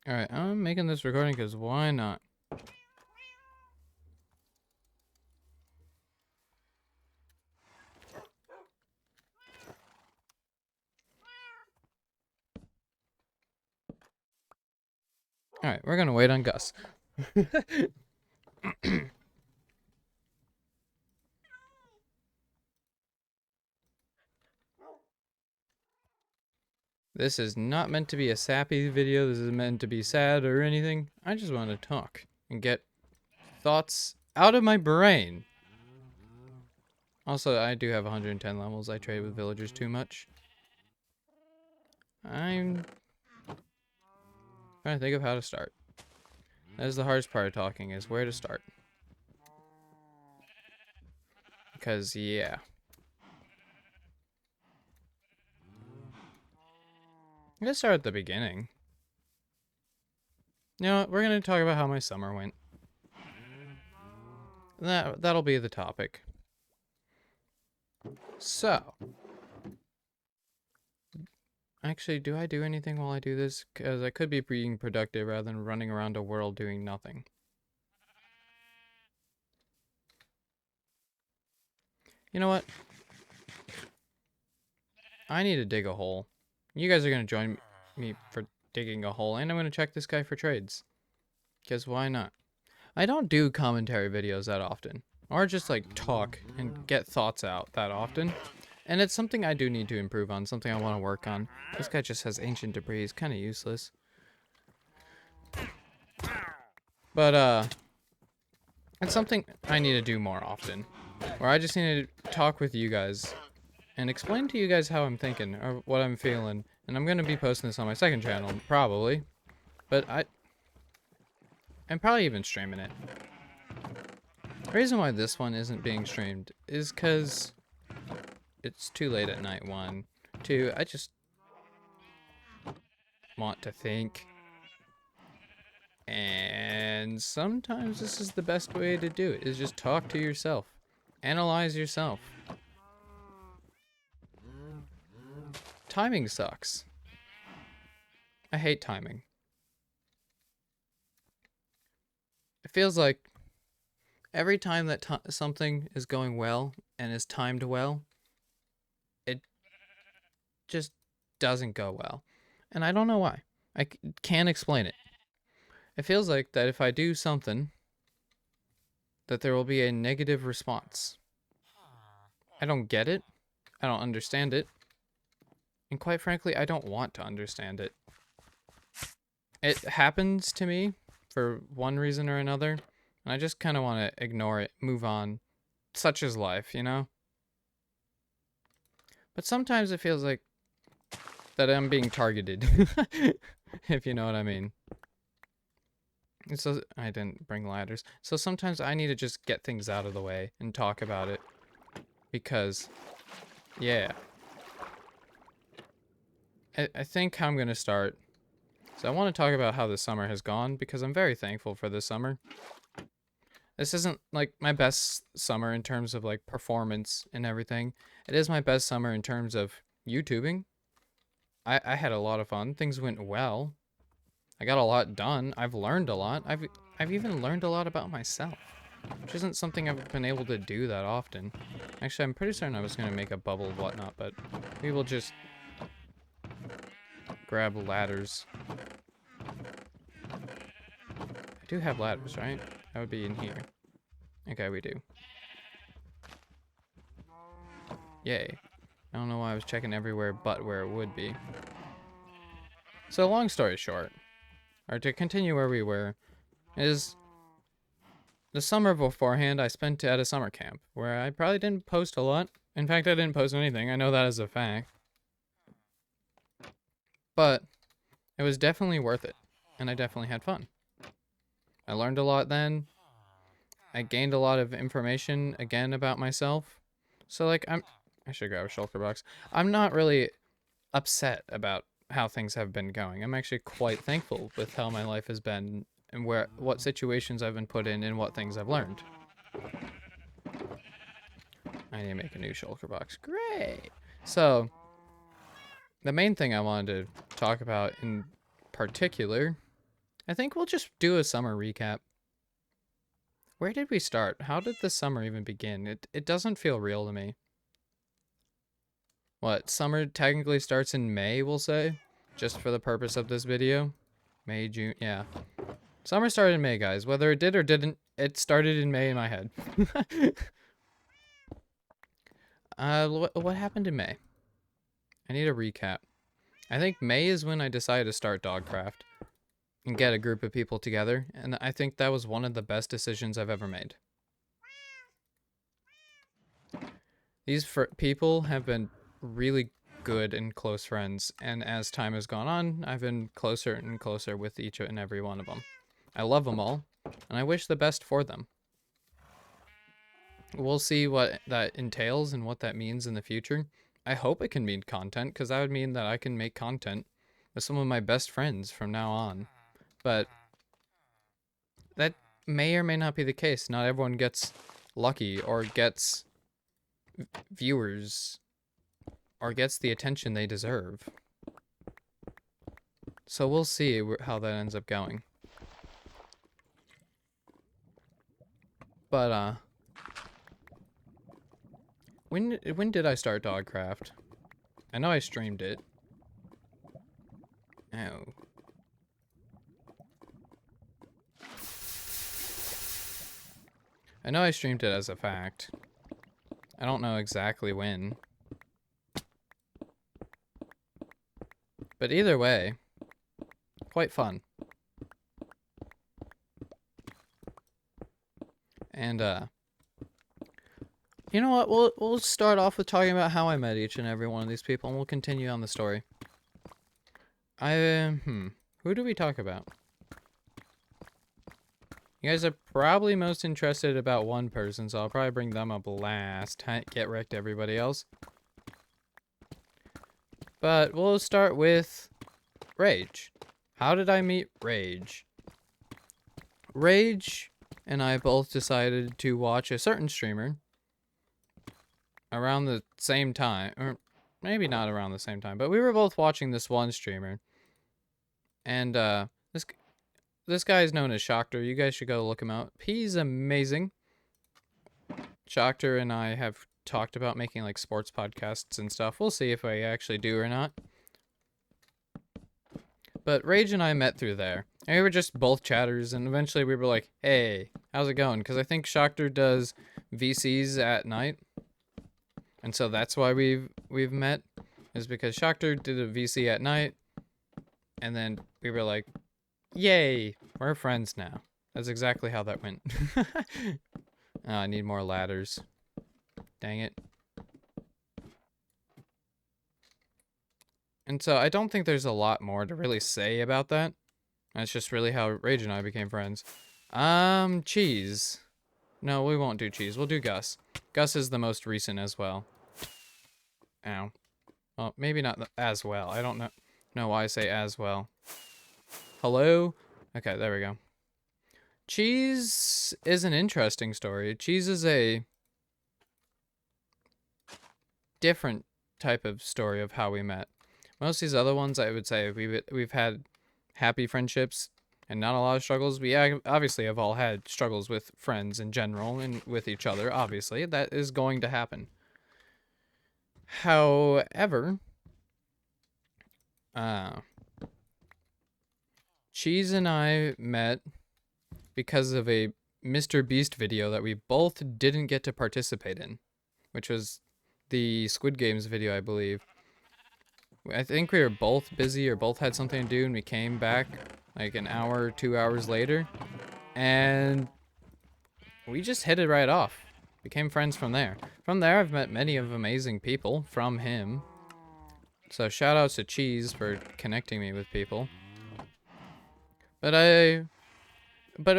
Alright, I'm making this recording because why not? Alright, we're gonna wait on Gus. This is not meant to be a sappy video. This is meant to be sad or anything. I just want to talk and get thoughts out of my brain. Also, I do have 110 levels. I trade with villagers too much. I'm trying to think of how to start. That is the hardest part of talking, is where to start. Because, yeah. I'm gonna start at the beginning. You know what? We're gonna talk about how my summer went. That'll be the topic. So, actually, do I do anything while I do this? Because I could be being productive rather than running around a world doing nothing. You know what? I need to dig a hole. You guys are going to join me for digging a hole, and I'm going to check this guy for trades. Because why not? I don't do commentary videos that often. Or just like talk and get thoughts out that often. And it's something I do need to improve on, something I want to work on. This guy just has ancient debris. He's kind of useless. But, it's something I need to do more often. Where I just need to talk with you guys and explain to you guys how I'm thinking or what I'm feeling. And I'm going to be posting this on my second channel, probably. But I'm probably even streaming it. The reason why this one isn't being streamed is because it's too late at night, one. Two, I just want to think. And sometimes this is the best way to do it, is just talk to yourself. Analyze yourself. Timing sucks. I hate timing. It feels like every time that something is going well and is timed well, it just doesn't go well. And I don't know why. I can't explain it. It feels like that if I do something, that there will be a negative response. I don't get it. I don't understand it. And quite frankly, I don't want to understand it. It happens to me for one reason or another, and I just kind of want to ignore it, move on. Such is life, you know? But sometimes it feels like that I'm being targeted, if you know what I mean. So I didn't bring ladders. So sometimes I need to just get things out of the way and talk about it. Because, yeah. I think how I'm going to start. So I want to talk about how the summer has gone because I'm very thankful for this summer. This isn't like my best summer in terms of like performance and everything. It is my best summer in terms of YouTubing. I had a lot of fun. Things went well. I got a lot done. I've learned a lot. I've even learned a lot about myself, which isn't something I've been able to do that often. Actually, I'm pretty certain I was gonna make a bubble of whatnot, but we will just grab ladders. I do have ladders, right? That would be in here. Okay, we do. Yay. I don't know why I was checking everywhere but where it would be. So long story short, or to continue where we were, is the summer beforehand I spent at a summer camp where I probably didn't post a lot. In fact, I didn't post anything. I know that as a fact. But it was definitely worth it, and I definitely had fun. I learned a lot then. I gained a lot of information again about myself. So like I should grab a shulker box. I'm not really upset about how things have been going. I'm actually quite thankful with how my life has been and what situations I've been put in and what things I've learned. I need to make a new shulker box. Great. So the main thing I wanted to talk about in particular I think we'll just do a summer recap. Where did we start? How did the summer even begin? It doesn't feel real to me. What, summer technically starts in May, we'll say? Just for the purpose of this video? May, June, yeah. Summer started in May, guys. Whether it did or didn't, it started in May in my head. What happened in May? I need a recap. I think May is when I decided to start Dogcraft and get a group of people together, and I think that was one of the best decisions I've ever made. These people have been really good and close friends, and as time has gone on, I've been closer and closer with each and every one of them. I love them all, and I wish the best for them. We'll see what that entails and what that means in the future. I hope it can mean content, because that would mean that I can make content with some of my best friends from now on. But that may or may not be the case. Not everyone gets lucky or gets viewers or gets the attention they deserve. So we'll see how that ends up going. But when did I start Dogcraft? I know I streamed it. Oh. I know I streamed it as a fact. I don't know exactly when. But either way, quite fun. And you know what? We'll start off with talking about how I met each and every one of these people, and we'll continue on the story. Who do we talk about? You guys are probably most interested about one person, so I'll probably bring them up last. Get wrecked, everybody else. But we'll start with Rage. How did I meet Rage? Rage and I both decided to watch a certain streamer around the same time, or maybe not around the same time, but we were both watching this one streamer. And this guy is known as Shockter. You guys should go look him out. He's amazing. Shockter and I have talked about making like sports podcasts and stuff. We'll see if I actually do or not. But Rage and I met through there. And we were just both chatters, and eventually we were like, hey, how's it going? Because I think Shockter does VCs at night. And so that's why we've met, is because Shockter did a VC at night. And then we were like, yay, we're friends now. That's exactly how that went. Oh, I need more ladders. Dang it. And so I don't think there's a lot more to really say about that. That's just really how Rage and I became friends. Cheese. No, we won't do Cheese. We'll do Gus. Gus is the most recent as well. Ow. Well, maybe not as well. I don't know why I say as well. Hello? Okay, there we go. Cheese is an interesting story. Cheese is a different type of story of how we met. Most of these other ones, I would say, we've had happy friendships and not a lot of struggles. We obviously have all had struggles with friends in general and with each other, obviously. That is going to happen. However, Cheese and I met because of a Mr. Beast video that we both didn't get to participate in, which was the Squid Games video, I believe. I think we were both busy or both had something to do, and we came back like an hour or 2 hours later, and we just hit it right off. Became friends from there. From there, I've met many of amazing people from him. So shout outs to Cheese for connecting me with people. But it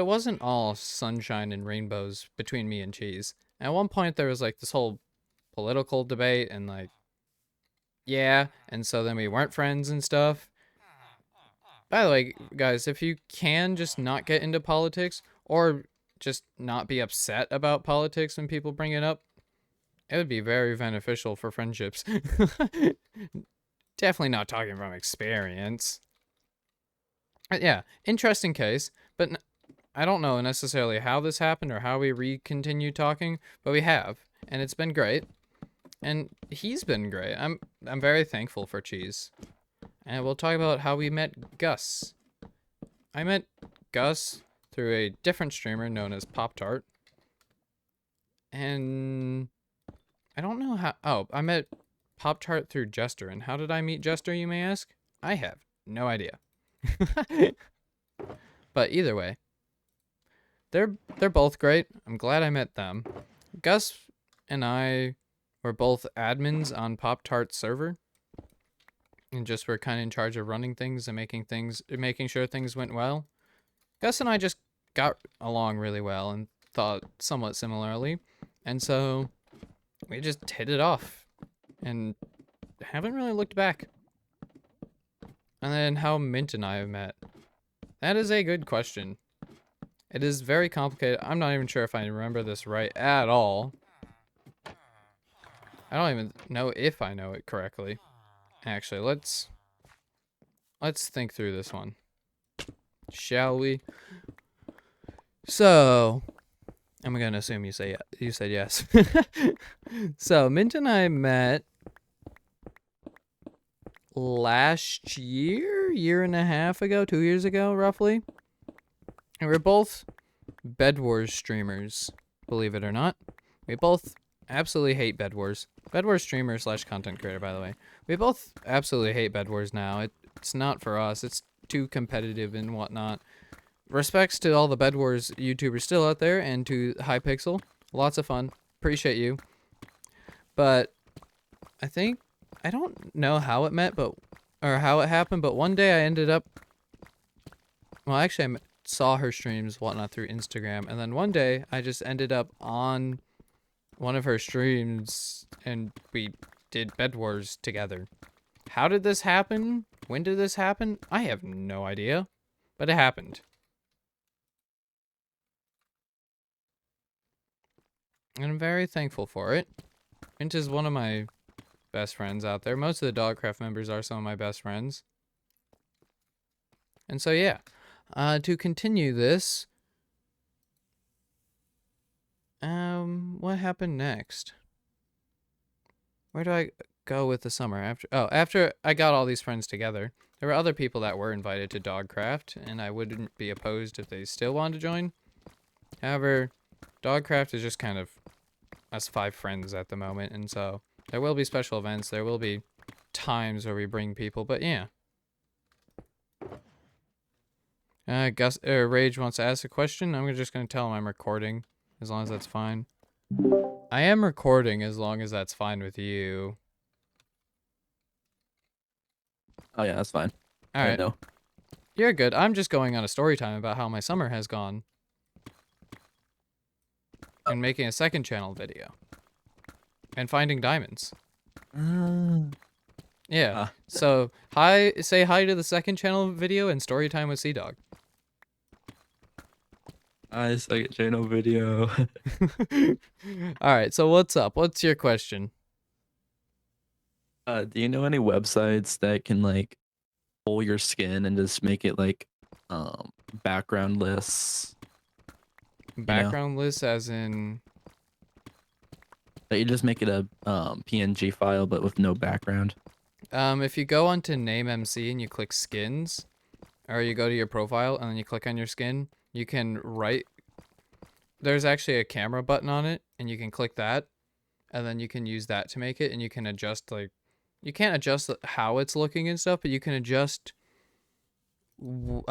wasn't all sunshine and rainbows between me and Cheese. At one point, there was like this whole political debate and like, yeah, and so then we weren't friends and stuff. By the way, guys, if you can just not get into politics or just not be upset about politics when people bring it up, it would be very beneficial for friendships. Definitely not talking from experience. Yeah, interesting case, but I don't know necessarily how this happened or how we continue talking, but we have, and it's been great. And he's been great. I'm very thankful for Cheese. And we'll talk about how we met Gus. I met Gus through a different streamer known as Pop Tart. And I don't know how. Oh, I met Pop Tart through Jester. And how did I meet Jester, you may ask? I have no idea. But either way, they're both great. I'm glad I met them. Gus and I were both admins on Pop Tart's server. And just were kind of in charge of running things and making sure things went well. Gus and I just got along really well and thought somewhat similarly. And so we just hit it off and haven't really looked back. And then how Mint and I have met. That is a good question. It is very complicated. I'm not even sure if I remember this right at all. I don't even know if I know it correctly. Actually, let's think through this one. Shall we? So, I'm gonna assume you said yes. So, Mint and I met last year and a half ago, 2 years ago, roughly. And we're both Bed Wars streamers, believe it or not. We both absolutely hate Bed Wars. Bed Wars streamer / content creator, by the way. We both absolutely hate Bed Wars now. It's not for us. It's too competitive and whatnot. Respects to all the Bed Wars YouTubers still out there and to Hypixel. Lots of fun. Appreciate you. But I don't know how it met, or how it happened, but one day I ended up, well, actually I saw her streams, whatnot, through Instagram, and then one day I just ended up on one of her streams and we did Bed Wars together. How did this happen? When did this happen? I have no idea, but it happened. And I'm very thankful for it. Mint is one of my best friends out there. Most of the Dogcraft members are some of my best friends. And so, yeah. To continue this, what happened next? Where do I go with the summer? After I got all these friends together, there were other people that were invited to Dogcraft, and I wouldn't be opposed if they still wanted to join. However, Dogcraft is just kind of us 5 friends at the moment, and so there will be special events, there will be times where we bring people, but yeah. Rage wants to ask a question. I'm just gonna tell him I'm recording, as long as that's fine. I am recording as long as that's fine with you. Oh yeah, that's fine. Alright. No. You're good. I'm just going on a story time about how my summer has gone. And making a second channel video. And finding diamonds. Yeah. So, say hi to the second channel video and story time with Seadog. Hi, second channel video. Alright, so what's up? What's your question? Do you know any websites that can like pull your skin and just make it like background lists? Background list as in That you just make it a PNG file but with no background. if you go onto NameMC and you click skins, or you go to your profile and then you click on your skin, you can there's actually a camera button on it, and you can click that, and then you can use that to make it, and you can adjust, like, you can't adjust how it's looking and stuff, but you can adjust what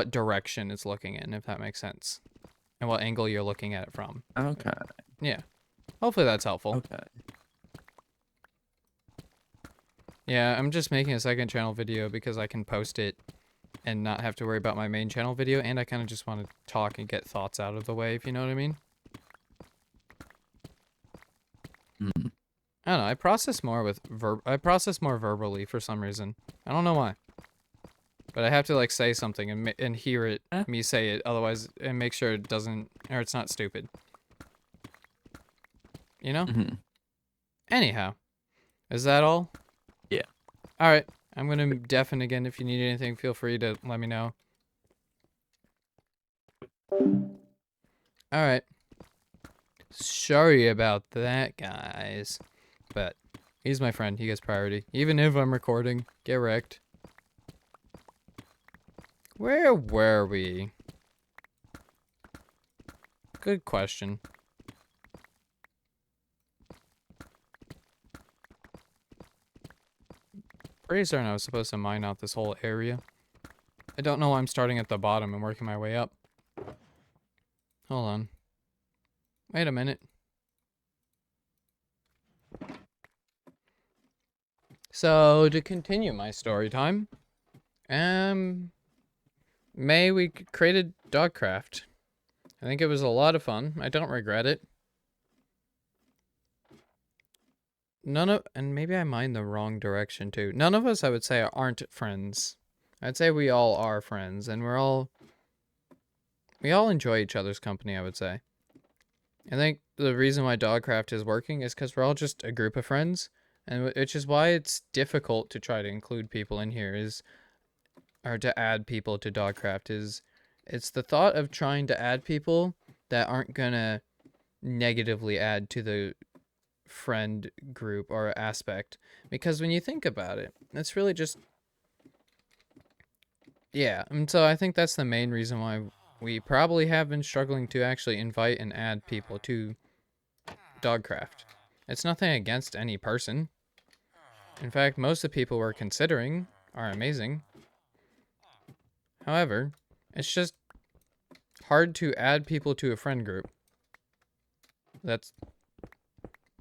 direction it's looking in, if that makes sense, and what angle you're looking at it from. Okay. Yeah. Hopefully that's helpful. Okay. Yeah, I'm just making a second channel video because I can post it and not have to worry about my main channel video, and I kind of just want to talk and get thoughts out of the way, if you know what I mean. I don't know, I process more verbally for some reason. I don't know why. But I have to like say something and hear it, me say it, otherwise, and make sure it doesn't, or it's not stupid. You know? Anyhow, is that all? Yeah. All right. I'm gonna deafen again. If you need anything, feel free to let me know. Alright. Sorry about that, guys. But he's my friend. He gets priority. Even if I'm recording. Get wrecked. Where were we? Good question. Pretty certain I was supposed to mine out this whole area. I don't know why I'm starting at the bottom and working my way up. Hold on. Wait a minute. So, to continue my story time, May we created Dogcraft. I think it was a lot of fun. I don't regret it. And maybe I mined the wrong direction too. None of us, I would say, aren't friends. I'd say we all are friends, and we all enjoy each other's company, I would say. I think the reason why Dogcraft is working is because we're all just a group of friends, and which is why it's difficult to try to include people in here or to add people to Dogcraft it's the thought of trying to add people that aren't gonna negatively add to the friend group or aspect. Because when you think about it, it's really just, yeah. And so I think that's the main reason why we probably have been struggling to actually invite and add people to Dogcraft. It's nothing against any person. In fact, most of the people we're considering are amazing. However, it's just hard to add people to a friend group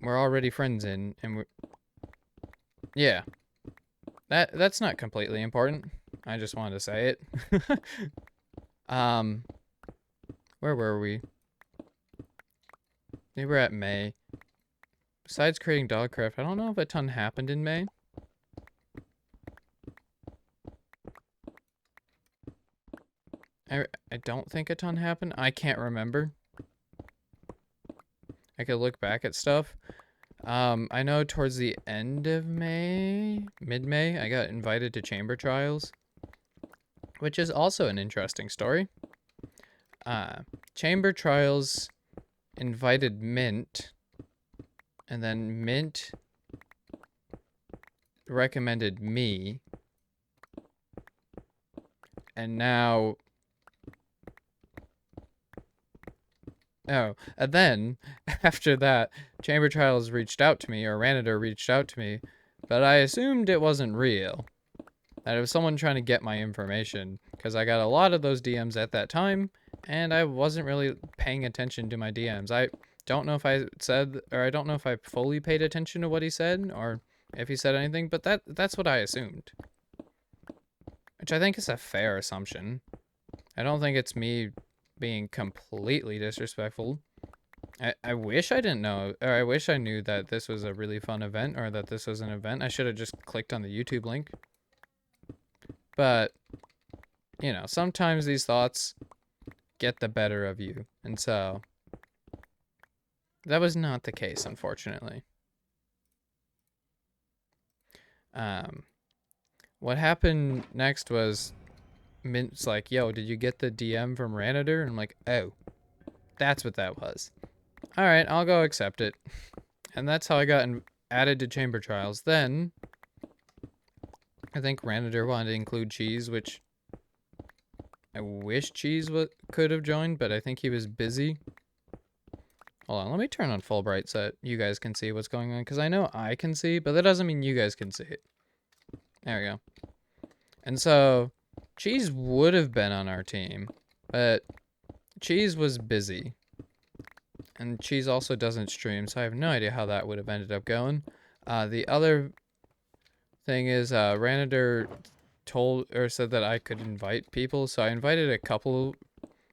we're already friends in, and yeah. That's not completely important. I just wanted to say it. Where were we? We were at May. Besides creating Dogcraft, I don't know if a ton happened in May. I don't think a ton happened. I can't remember. I could look back at stuff. I know towards the end of May, mid-May, I got invited to Chamber Trials, which is also an interesting story. Chamber Trials invited Mint, and then Mint recommended me, and now... Oh, and then, after that, Chamber Trials reached out to me, or Ranader reached out to me, but I assumed it wasn't real. That it was someone trying to get my information, because I got a lot of those DMs at that time, and I wasn't really paying attention to my DMs. I don't know if I said, or I don't know if I fully paid attention to what he said, or if he said anything, but that's what I assumed. Which I think is a fair assumption. I don't think it's me being completely disrespectful. I wish I didn't know, or I wish I knew that this was a really fun event, or that this was an event. I should have just clicked on the YouTube link. But, you know, sometimes these thoughts get the better of you. And so, that was not the case, unfortunately. What happened next was Mint's like, yo, did you get the DM from Ranader? And I'm like, oh, that's what that was. All right, I'll go accept it. And that's how I got added to Chamber Trials. Then, I think Ranader wanted to include Cheese, which I wish Cheese could have joined, but I think he was busy. Hold on, let me turn on Fulbright so that you guys can see what's going on, because I know I can see, but that doesn't mean you guys can see it. There we go. And so, Cheese would have been on our team, but Cheese was busy. And Cheese also doesn't stream, so I have no idea how that would have ended up going. The other thing is, Ranader said that I could invite people, so I invited a couple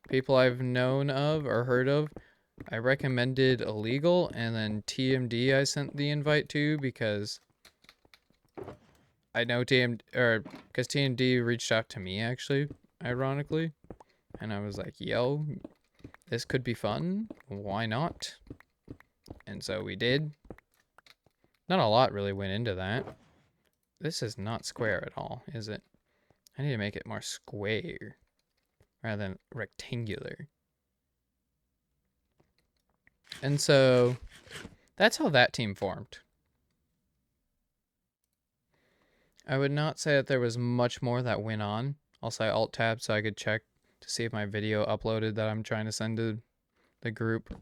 people I've known of or heard of. I recommended Illegal, and then TMD I sent the invite to because I know because TMD reached out to me, actually, ironically. And I was like, yo, this could be fun. Why not? And so we did. Not a lot really went into that. This is not square at all, is it? I need to make it more square rather than rectangular. And so that's how that team formed. I would not say that there was much more that went on. I'll say Alt Tab so I could check to see if my video uploaded that I'm trying to send to the group.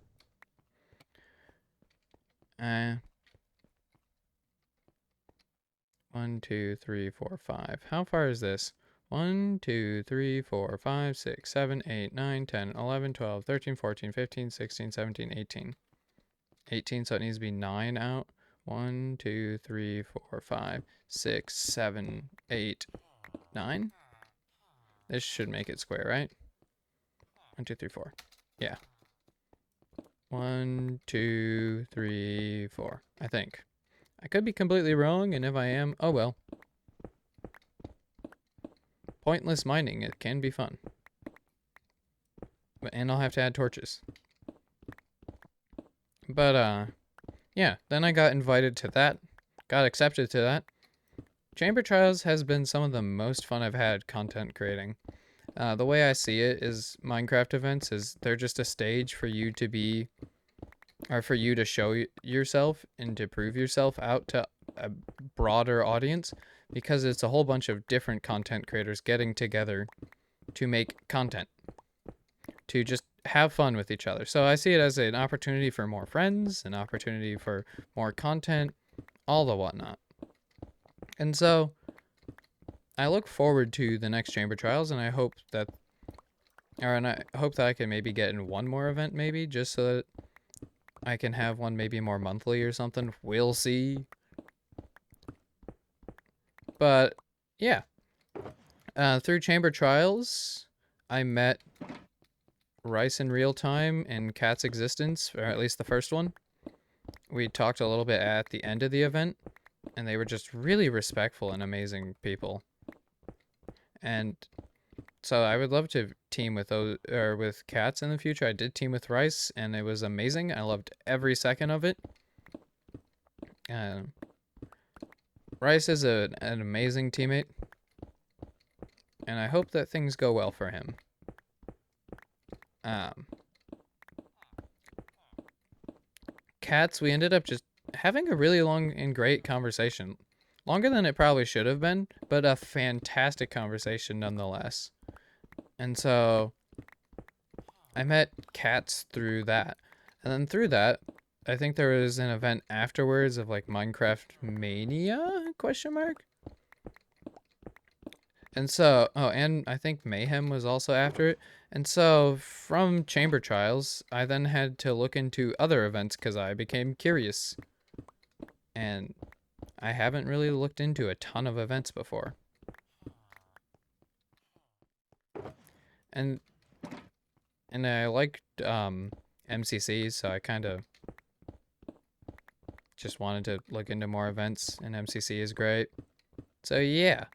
1, 2, 3, 4, 5. How far is this? 1, 2, 3, 4, 5, 6, 7, 8, 9, 10, 11, 12, 13, 14, 15, 16, 17, 18. 18, so it needs to be 9 out. 1, 2, 3, 4, 5, 6, 7, 8, 9. This should make it square, right? 1, 2, 3, 4. Yeah. 1, 2, 3, 4. I think. I could be completely wrong, and if I am, oh well. Pointless mining, it can be fun. And I'll have to add torches. But, yeah, then I got invited to that. Got accepted to that. Chamber Trials has been some of the most fun I've had content creating. The way I see it is Minecraft events is they're just a stage for you to be, or for you to show yourself and to prove yourself out to a broader audience, because it's a whole bunch of different content creators getting together to make content, to just have fun with each other. So I see it as an opportunity for more friends, an opportunity for more content, all the whatnot. And so I look forward to the next Chamber Trials, and I hope that, I can maybe get in one more event, maybe, just so that I can have one maybe more monthly or something. We'll see. But yeah, through Chamber Trials, I met Rice in real time and Cat's Existence, or at least the first one. We talked a little bit at the end of the event, and they were just really respectful and amazing people. And so I would love to team with those, or with Cats in the future. I did team with Rice, and it was amazing. I loved every second of it. Rice is an amazing teammate, and I hope that things go well for him. Cats, we ended up just having a really long and great conversation. Longer than it probably should have been, but a fantastic conversation nonetheless. And so I met Cats through that. And then through that, I think there was an event afterwards of like Minecraft Mania question mark. And so, and I think Mayhem was also after it. And so from Chamber Trials, I then had to look into other events because I became curious. And I haven't really looked into a ton of events before. And I liked MCCs, so I kind of just wanted to look into more events, and MCC is great. So yeah.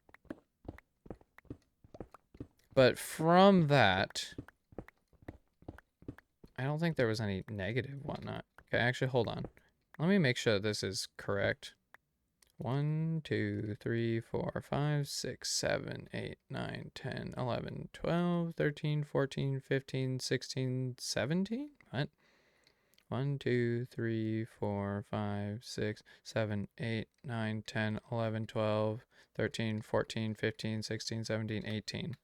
But from that, I don't think there was any negative whatnot. Okay, actually, hold on. Let me make sure this is correct. 1, 2, 3, 4, 5, 6, 7, 8, 9, 10, 11, 12, 13, 14, 15, 16, 17? What? 1, 2, 3, 4, 5, 6, 7, 8, 9, 10, 11, 12, 13, 14, 15, 16, 17, 18.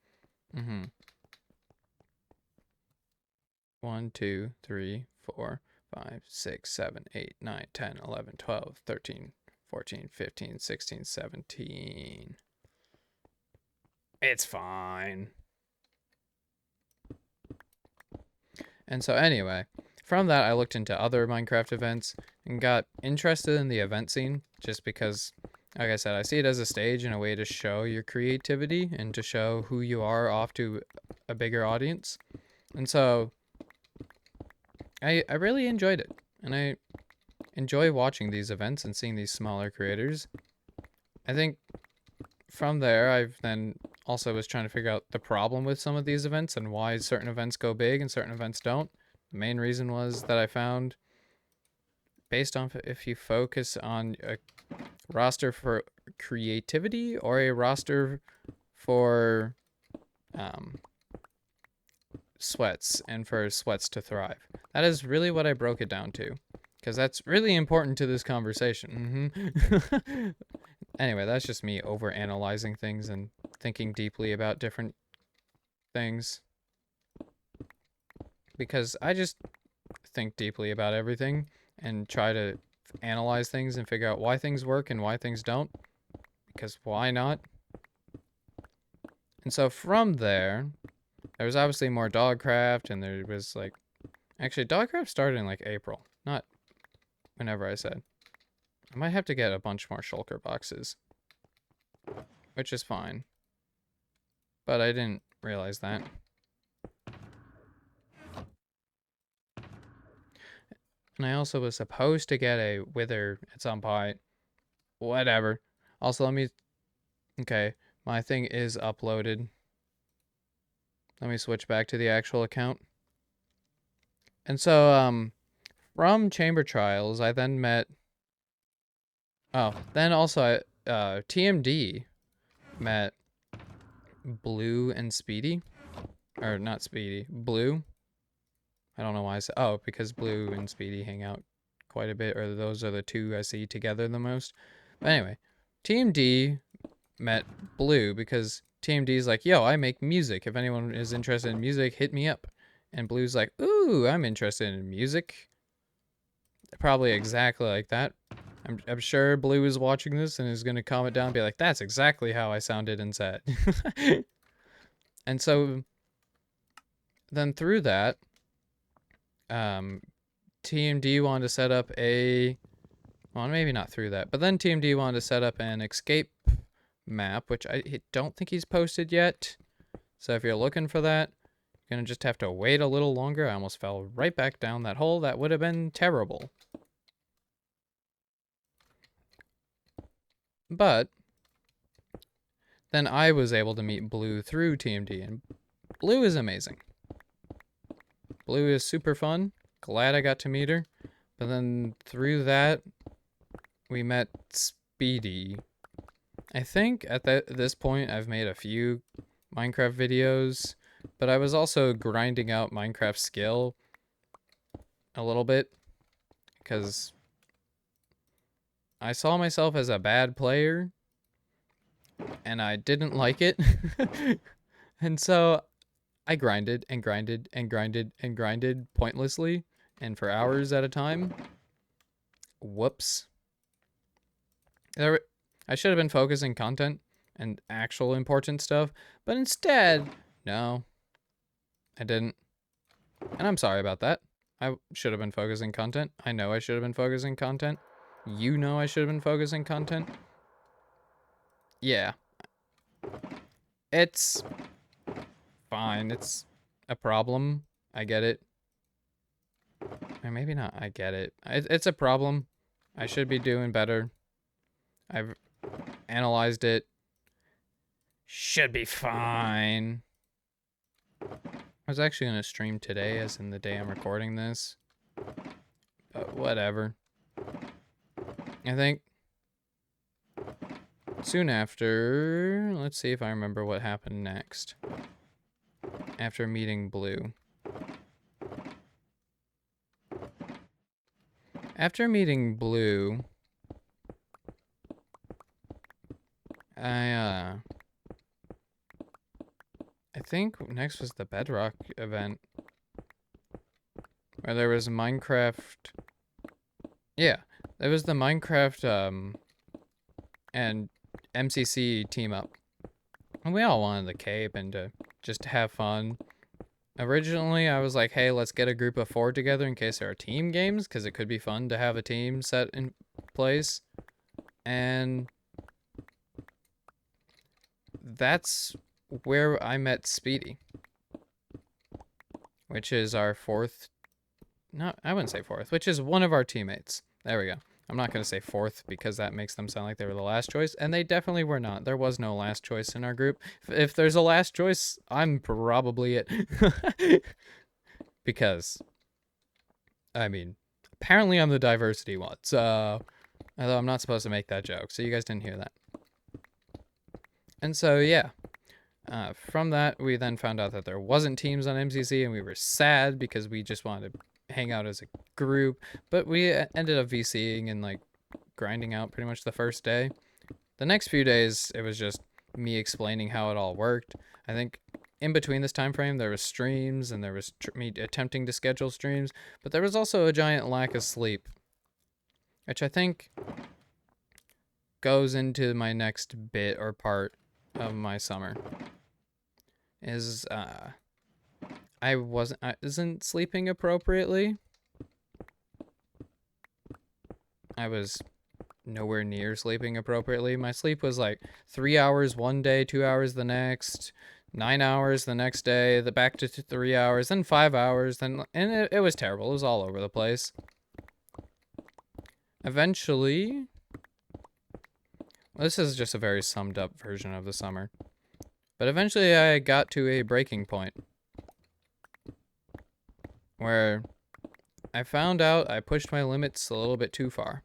1, 2, 3, 4, 5, 6, 7, 8, 9, 10, 11, 12, 13, 14, 15, 16, 17. It's fine. And so anyway, from that I looked into other Minecraft events and got interested in the event scene just because, like I said, I see it as a stage and a way to show your creativity and to show who you are off to a bigger audience. And so I really enjoyed it. And I enjoy watching these events and seeing these smaller creators. I think from there, I've then also was trying to figure out the problem with some of these events and why certain events go big and certain events don't. The main reason was that I found, based on if you focus on a roster for creativity or a roster for sweats and for sweats to thrive. That is really what I broke it down to, because that's really important to this conversation. Anyway, that's just me over analyzing things and thinking deeply about different things, because I just think deeply about everything and try to analyze things and figure out why things work and why things don't, because why not? And so from there was obviously more Dogcraft, and there was like, actually Dogcraft started in like April, not whenever I said. I might have to get a bunch more shulker boxes, which is fine, but I didn't realize that. And I also was supposed to get a wither at some point. Whatever. Also, let me... Okay, my thing is uploaded. Let me switch back to the actual account. And so, from Chamber Trials, I then met... Oh, then also, TMD met Blue and Speedy. Or, not Speedy. Blue. I don't know why I said... Oh, because Blue and Speedy hang out quite a bit, or those are the two I see together the most. But anyway, TMD met Blue because TMD's like, yo, I make music. If anyone is interested in music, hit me up. And Blue's like, ooh, I'm interested in music. Probably exactly like that. I'm sure Blue is watching this and is going to comment down and be like, that's exactly how I sounded and said. And so then through that, TMD wanted to set up a... Well, maybe not through that, but then TMD wanted to set up an escape map, which I don't think he's posted yet. So if you're looking for that, you're going to just have to wait a little longer. I almost fell right back down that hole. That would have been terrible. But then I was able to meet Blue through TMD, and Blue is amazing. Blue is super fun. Glad I got to meet her. But then through that, we met Speedy. I think at this point I've made a few Minecraft videos, but I was also grinding out Minecraft skill a little bit because I saw myself as a bad player and I didn't like it. And so I grinded and grinded and grinded and grinded pointlessly and for hours at a time. Whoops. I should have been focusing content and actual important stuff, but instead, no, I didn't. And I'm sorry about that. I should have been focusing content. I know I should have been focusing content. You know I should have been focusing content. Yeah. It's fine. It's a problem. I get it. Or maybe not. I get it. It's a problem. I should be doing better. I've analyzed it. Should be fine. I was actually going to stream today, as in the day I'm recording this. But whatever. I think soon after, let's see if I remember what happened next. After meeting Blue. After meeting Blue, I think next was the Bedrock event. Where there was Minecraft... Yeah, there was the Minecraft, and MCC team up. And we all wanted the cape and to just have fun. Originally, I was like, hey, let's get a group of 4 together in case there are team games, because it could be fun to have a team set in place. And that's where I met Speedy, which is our 4th... No, I wouldn't say 4th, which is one of our teammates. There we go. I'm not going to say 4th because that makes them sound like they were the last choice, and they definitely were not. There was no last choice in our group. If there's a last choice, I'm probably it. Because, I mean, apparently I'm the diversity one, so... Although I'm not supposed to make that joke, so you guys didn't hear that. And so, yeah, from that, we then found out that there wasn't teams on MCC, and we were sad because we just wanted to hang out as a group. But we ended up VCing and like grinding out pretty much the first day. The next few days, it was just me explaining how it all worked. I think in between this time frame, there was streams and there was me attempting to schedule streams, but there was also a giant lack of sleep, which I think goes into my next bit or part of my summer. Is I wasn't sleeping appropriately. I was nowhere near sleeping appropriately. My sleep was like 3 hours one day, 2 hours the next, 9 hours the next day, the back to 3 hours, then 5 hours, and it was terrible. It was all over the place. Eventually, well, this is just a very summed up version of the summer. But eventually I got to a breaking point where I found out I pushed my limits a little bit too far.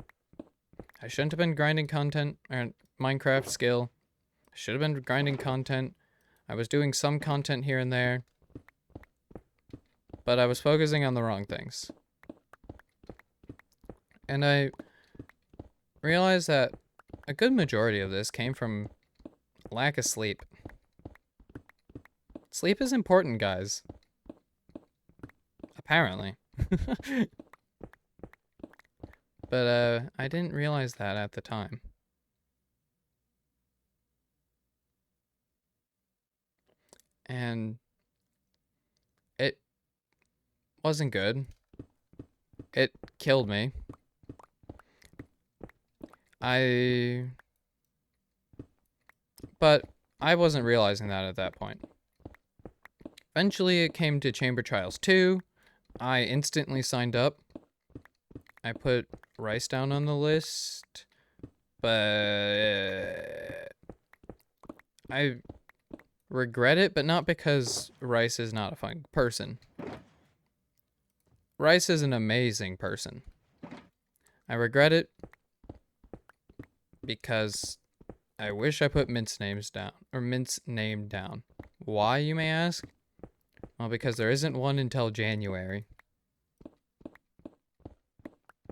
I shouldn't have been grinding content or Minecraft skill. I should have been grinding content. I was doing some content here and there, but I was focusing on the wrong things. And I realized that a good majority of this came from lack of sleep. Sleep is important, guys. Apparently. But I didn't realize that at the time. And it wasn't good. It killed me. But I wasn't realizing that at that point. Eventually it came to Chamber Trials 2. I instantly signed up. I put Rice down on the list, but I regret it, but not because Rice is not a fun person. Rice is an amazing person. I regret it because I wish I put Mint's name down. Why, you may ask? Well, because there isn't one until January.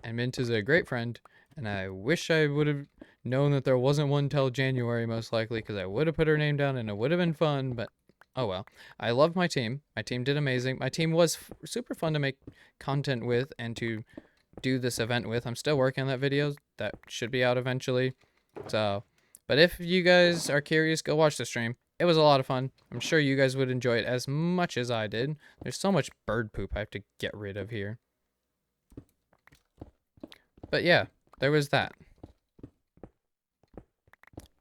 And Mint is a great friend, and I wish I would have known that there wasn't one till January, most likely, because I would have put her name down and it would have been fun, but oh well. I loved my team. My team did amazing. My team was super fun to make content with and to do this event with. I'm still working on that video. That should be out eventually. So, but if you guys are curious, go watch the stream. It was a lot of fun. I'm sure you guys would enjoy it as much as I did. There's so much bird poop I have to get rid of here. But yeah, there was that.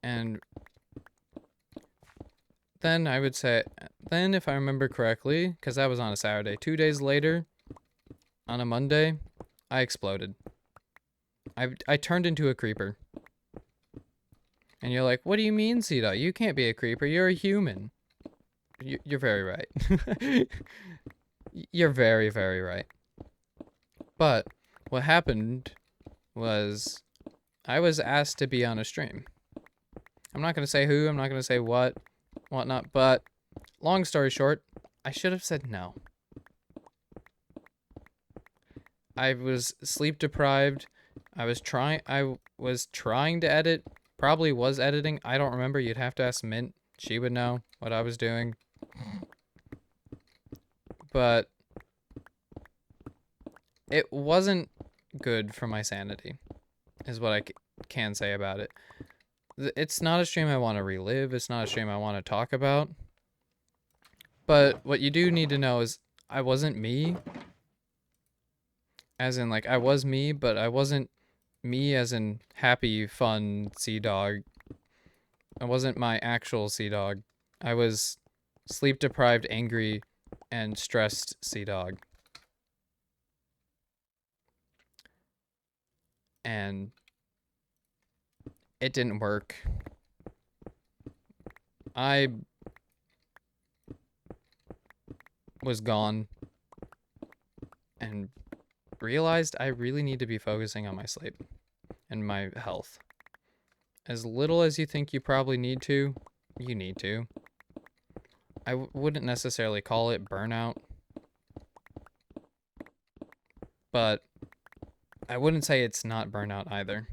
And then I would say, then if I remember correctly, because that was on a Saturday, 2 days later, on a Monday, I exploded. I turned into a creeper. And you're like, what do you mean, Cedar? You can't be a creeper. You're a human. You're very right. You're very, very right. But what happened was I was asked to be on a stream. I'm not going to say who, I'm not going to say whatnot, but long story short, I should have said no. I was sleep deprived. I was trying to edit, probably was editing. I don't remember. You'd have to ask Mint. She would know what I was doing. But it wasn't good for my sanity, is what I can say about it. It's not a stream I want to relive. It's not a stream I want to talk about. But what you do need to know is I wasn't me. As in, like, I was me, but I wasn't me as in happy, fun sea dog. I wasn't my actual sea dog. I was sleep deprived, angry, and stressed sea dog. And it didn't work. I was gone and realized I really need to be focusing on my sleep and my health. As little as you think you probably need to, you need to. I wouldn't necessarily call it burnout, but I wouldn't say it's not burnout either.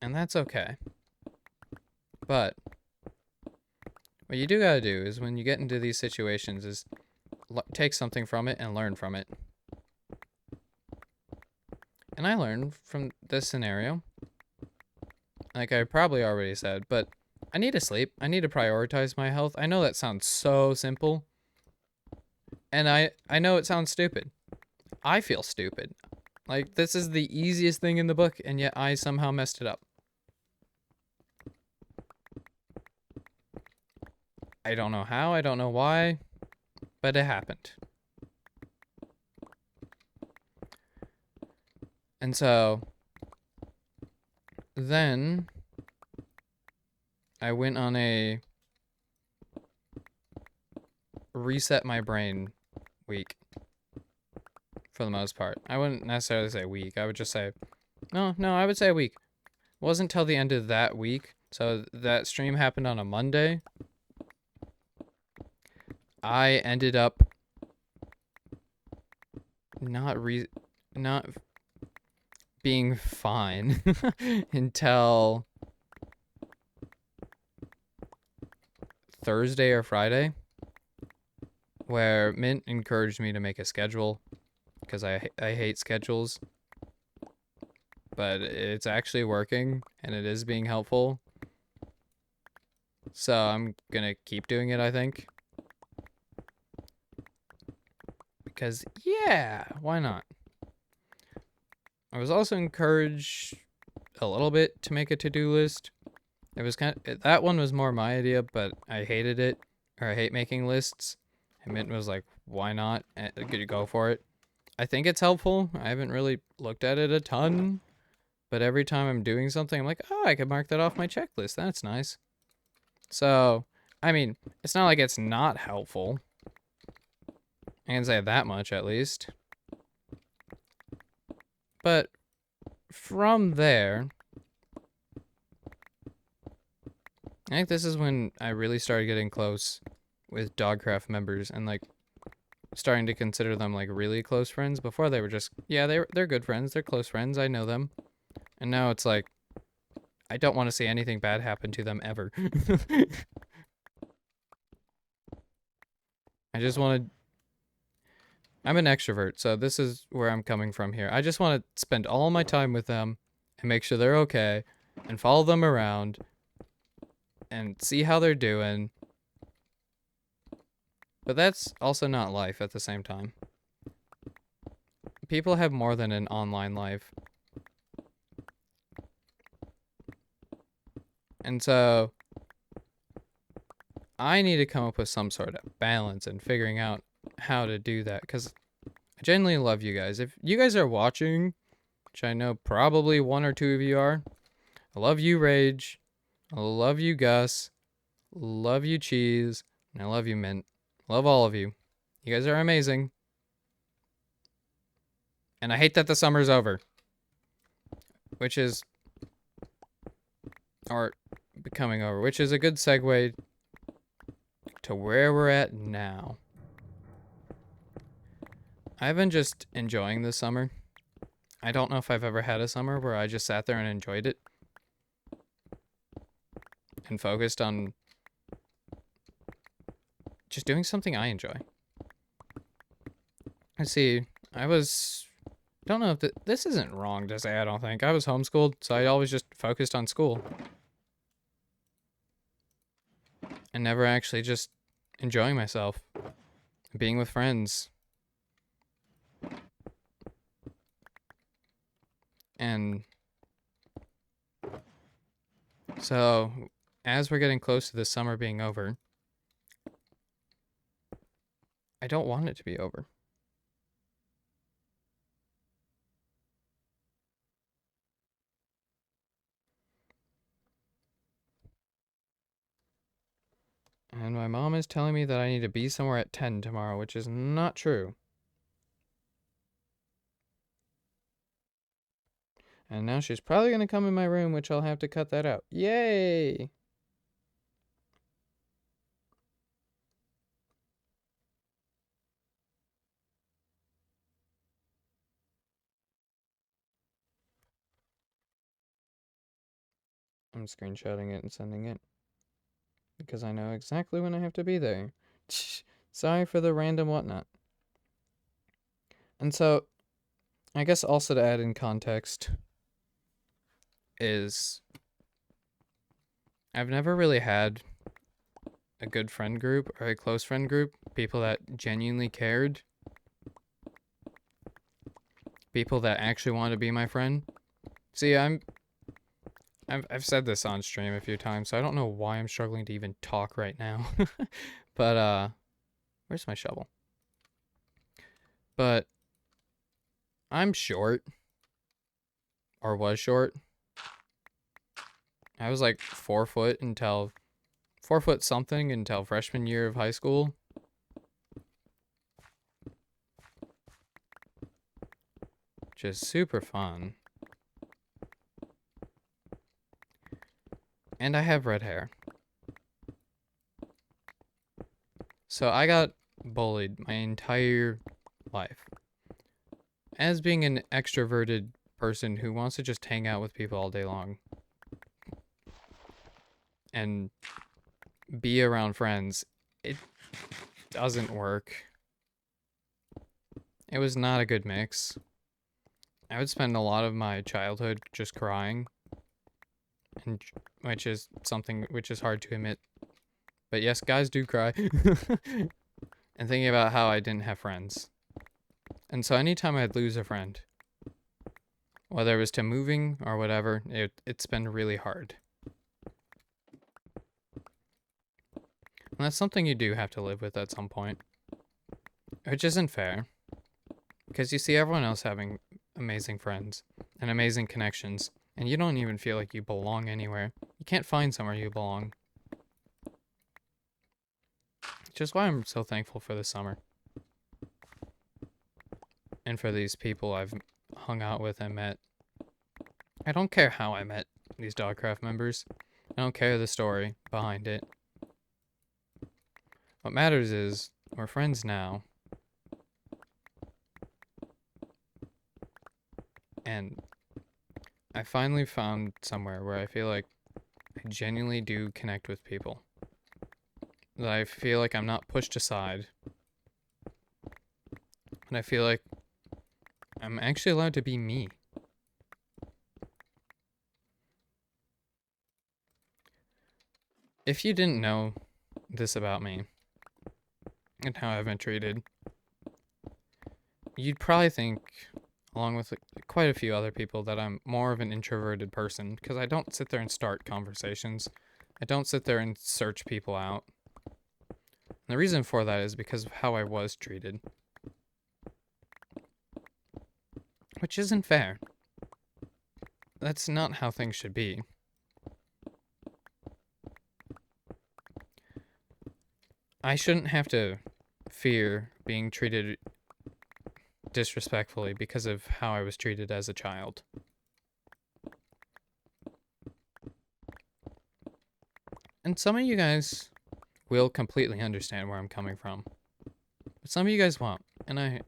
And that's okay. But what you do gotta do is when you get into these situations is take something from it and learn from it. And I learned from this scenario, like I probably already said, but I need to sleep. I need to prioritize my health. I know that sounds so simple. And I know it sounds stupid. I feel stupid. Like, this is the easiest thing in the book, and yet I somehow messed it up. I don't know how, I don't know why, but it happened. And so, then, I went on a reset my brain week, for the most part. I wouldn't necessarily say week, I would just say, no, I would say a week. It wasn't till the end of that week, so that stream happened on a Monday. I ended up not being fine until Thursday or Friday, where Mint encouraged me to make a schedule because I hate schedules, but it's actually working and it is being helpful. So I'm gonna keep doing it, I think. Because, yeah, why not? I was also encouraged a little bit to make a to-do list. It was that one was more my idea, but I hated it, or I hate making lists. And Mint was like, why not? Could you go for it? I think it's helpful. I haven't really looked at it a ton, but every time I'm doing something, I'm like, oh, I could mark that off my checklist. That's nice. So, I mean, it's not like it's not helpful. I can say that much at least. But from there, I think this is when I really started getting close with Dogcraft members and like starting to consider them like really close friends. Before they were just, yeah, they're good friends, they're close friends, I know them. And now it's like I don't want to see anything bad happen to them ever. I just want to I'm an extrovert, so this is where I'm coming from here. I just want to spend all my time with them and make sure they're okay and follow them around and see how they're doing. But that's also not life at the same time. People have more than an online life. And so I need to come up with some sort of balance and figuring out how to do that, because I genuinely love you guys. If you guys are watching, which I know probably one or two of you are, I love you, Rage. I love you, Gus. Love you, Cheese. And I love you, Mint. Love all of you. You guys are amazing. And I hate that the summer's over. Which is... or becoming over. Which is a good segue to where we're at now. I've been just enjoying the summer. I don't know if I've ever had a summer where I just sat there and enjoyed it. And focused on just doing something I enjoy. Let's see. Don't know if this isn't wrong to say, I don't think. I was homeschooled, so I always just focused on school. And never actually just enjoying myself. Being with friends. And so, as we're getting close to this summer being over, I don't want it to be over. And my mom is telling me that I need to be somewhere at 10 tomorrow, which is not true. And now she's probably going to come in my room, which I'll have to cut that out. Yay! I'm screenshotting it and sending it. Because I know exactly when I have to be there. Sorry for the random whatnot. And so, I guess also to add in context is I've never really had a good friend group or a close friend group, people that genuinely cared, people that actually want to be my friend. See, I've said this on stream a few times, so I don't know why I'm struggling to even talk right now. But where's my shovel? But I'm short, or was short. I was like 4 foot until 4 foot something until freshman year of high school. Which is super fun. And I have red hair. So I got bullied my entire life. As being an extroverted person who wants to just hang out with people all day long and be around friends, it doesn't work. It was not a good mix. I would spend a lot of my childhood just crying, and which is something which is hard to admit. But yes, guys do cry. And thinking about how I didn't have friends. And so anytime I'd lose a friend, whether it was to moving or whatever, it's been really hard. And that's something you do have to live with at some point. Which isn't fair. Because you see everyone else having amazing friends and amazing connections, and you don't even feel like you belong anywhere. You can't find somewhere you belong. Which is why I'm so thankful for the summer. And for these people I've hung out with and met. I don't care how I met these Dogcraft members. I don't care the story behind it. What matters is, we're friends now. And I finally found somewhere where I feel like I genuinely do connect with people. That I feel like I'm not pushed aside. And I feel like I'm actually allowed to be me. If you didn't know this about me and how I've been treated, you'd probably think, along with quite a few other people, that I'm more of an introverted person because I don't sit there and start conversations. I don't sit there and search people out. And the reason for that is because of how I was treated. Which isn't fair. That's not how things should be. I shouldn't have to fear being treated disrespectfully because of how I was treated as a child. And some of you guys will completely understand where I'm coming from. But some of you guys won't. And I'm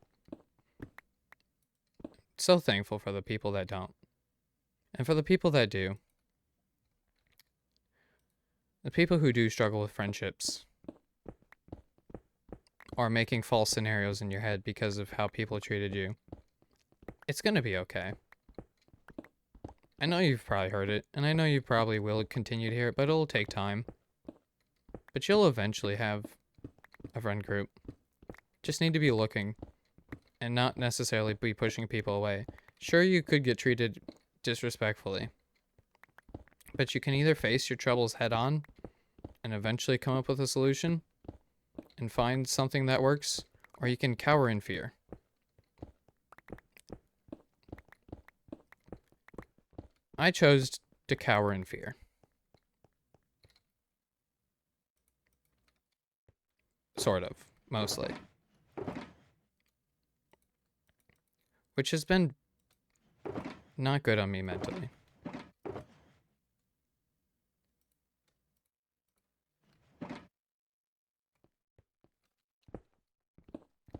so thankful for the people that don't. And for the people that do. The people who do struggle with friendships. Or making false scenarios in your head because of how people treated you. It's gonna be okay. I know you've probably heard it, and I know you probably will continue to hear it, but it'll take time. But you'll eventually have a friend group. Just need to be looking, and not necessarily be pushing people away. Sure, you could get treated disrespectfully, but you can either face your troubles head on, and eventually come up with a solution, and find something that works, or you can cower in fear. I chose to cower in fear. Sort of, mostly. Which has been not good on me mentally.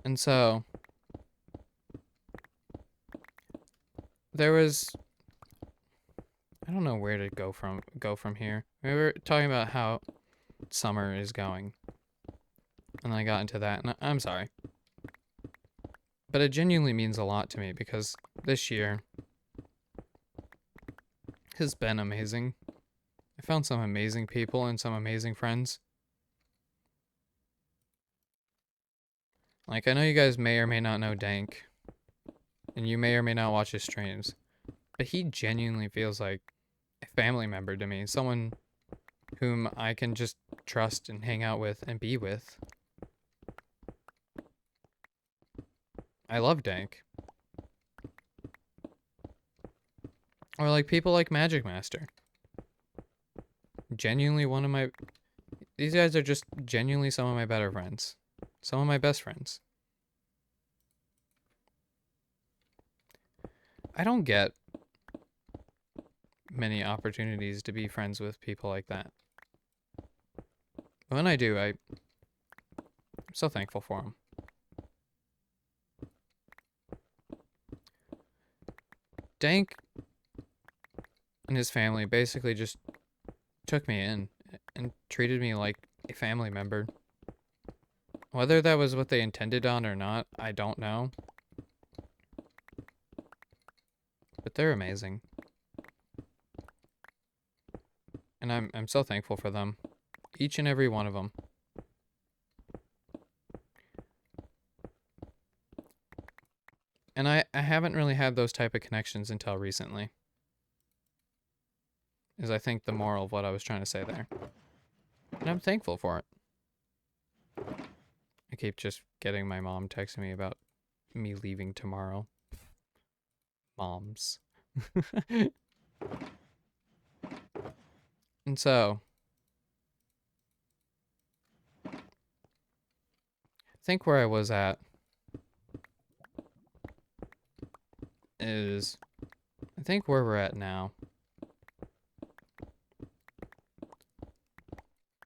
And so there was, I don't know where to go from here. We were talking about how summer is going, and I got into that, and I'm sorry, but it genuinely means a lot to me because this year has been amazing. I found some amazing people and some amazing friends. Like, I know you guys may or may not know Dank, and you may or may not watch his streams, but he genuinely feels like a family member to me, someone whom I can just trust and hang out with and be with. I love Dank. Or like people like Magic Master. Genuinely one of my... These guys are just genuinely some of my better friends. Some of my best friends. I don't get many opportunities to be friends with people like that. When I do, I'm so thankful for them. Dank and his family basically just took me in and treated me like a family member. Whether that was what they intended on or not, I don't know. But they're amazing. And I'm so thankful for them. Each and every one of them. And I haven't really had those type of connections until recently. Is I think the moral of what I was trying to say there. And I'm thankful for it. I keep just getting my mom texting me about me leaving tomorrow. Moms. And so, I think where I was at is, I think where we're at now.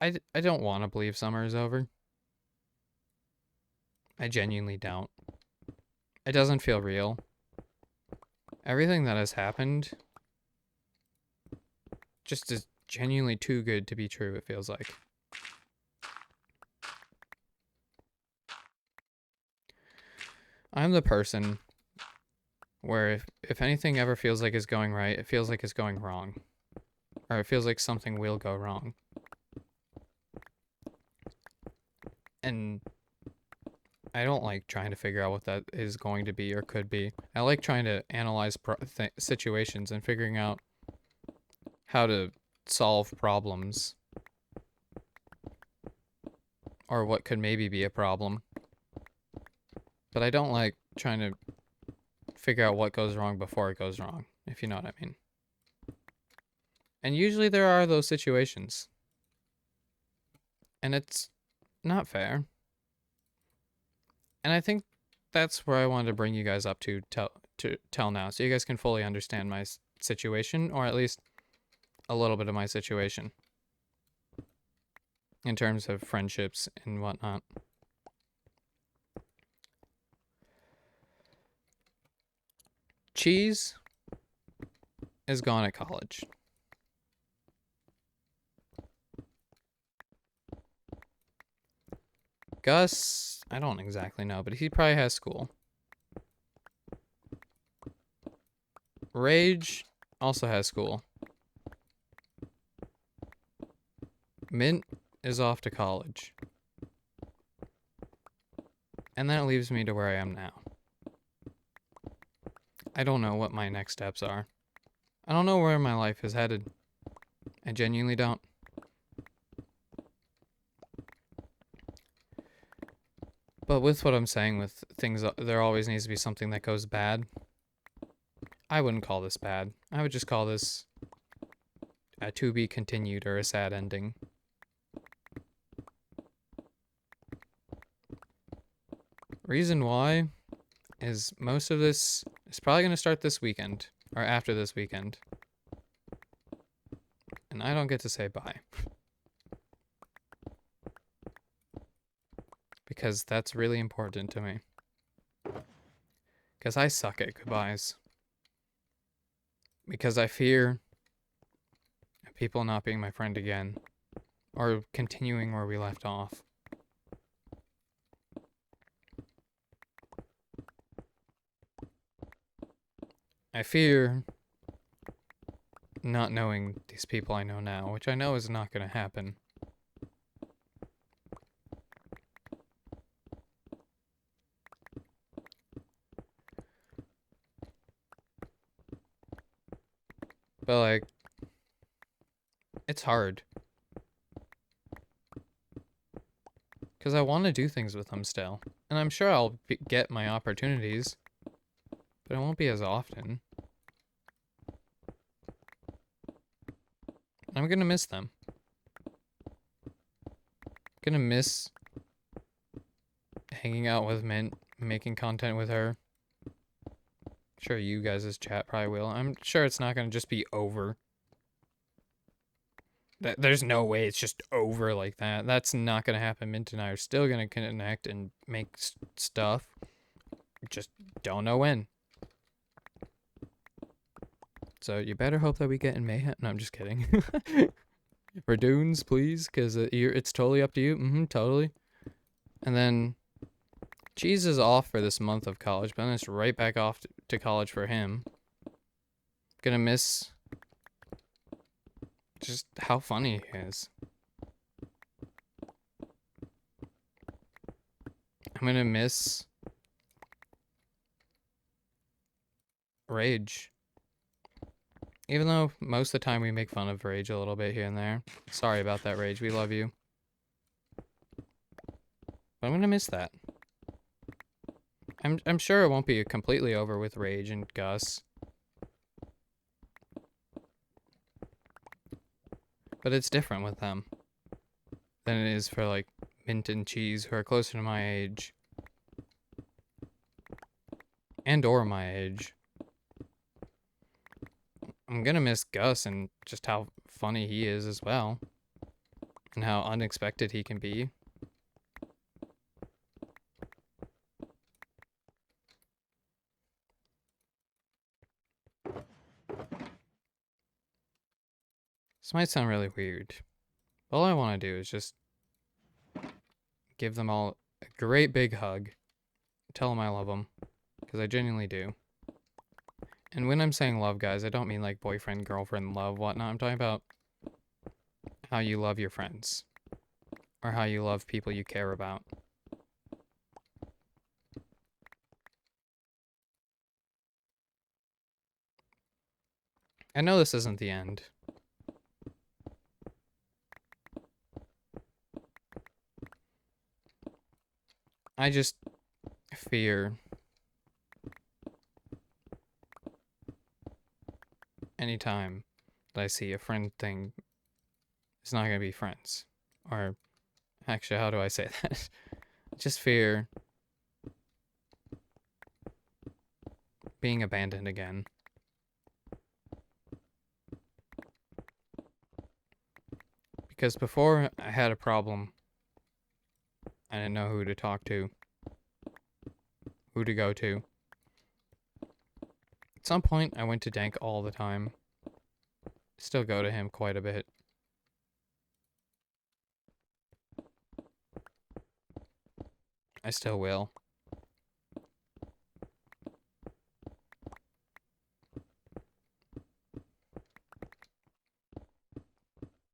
I don't want to believe summer is over. I genuinely don't. It doesn't feel real. Everything that has happened just is genuinely too good to be true, it feels like. I'm the person where if anything ever feels like it's going right, it feels like it's going wrong. Or it feels like something will go wrong. And I don't like trying to figure out what that is going to be or could be. I like trying to analyze situations and figuring out how to solve problems. Or what could maybe be a problem. But I don't like trying to figure out what goes wrong before it goes wrong, if you know what I mean. And usually there are those situations. And it's not fair. And I think that's where I wanted to bring you guys up to tell now, so you guys can fully understand my situation, or at least a little bit of my situation in terms of friendships and whatnot. Cheese is gone at college. Gus, I don't exactly know, but he probably has school. Rage also has school. Mint is off to college. And that leaves me to where I am now. I don't know what my next steps are. I don't know where my life is headed. I genuinely don't. But with what I'm saying, with things, there always needs to be something that goes bad. I wouldn't call this bad. I would just call this a to be continued or a sad ending. Reason why is most of this is probably going to start this weekend. or after this weekend. And I don't get to say bye. Because that's really important to me. Because I suck at goodbyes. Because I fear people not being my friend again. Or continuing where we left off. I fear not knowing these people I know now, which I know is not going to happen. But, like, it's hard. Because I want to do things with them still. And I'm sure I'll get my opportunities. But it won't be as often. I'm going to miss them. I'm going to miss hanging out with Mint, making content with her. Sure, you guys' chat probably will. I'm sure it's not going to just be over. There's no way it's just over like that. That's not going to happen. Mint and I are still going to connect and make stuff. Just don't know when. So you better hope that we get in Mayhem. No, I'm just kidding. For Dunes, please, because it's totally up to you. Totally. And then Cheese is off for this month of college, but then it's right back off to college for him. Gonna miss just how funny he is. I'm gonna miss Rage. Even though most of the time we make fun of Rage a little bit here and there. Sorry about that, Rage. We love you. But I'm gonna miss that. I'm sure it won't be completely over with Rage and Gus. But it's different with them than it is for, like, Mint and Cheese, who are closer to my age. And or my age. I'm gonna miss Gus and just how funny he is as well. And how unexpected he can be. This might sound really weird. All I want to do is just give them all a great big hug. Tell them I love them. Because I genuinely do. And when I'm saying love, guys, I don't mean like boyfriend, girlfriend, love, whatnot. I'm talking about how you love your friends. Or how you love people you care about. I know this isn't the end. I just fear anytime that I see a friend thing, it's not going to be friends. Or, actually, how do I say that? Just fear being abandoned again. Because before I had a problem, I didn't know who to talk to, who to go to. At some point, I went to Dank all the time. Still go to him quite a bit. I still will.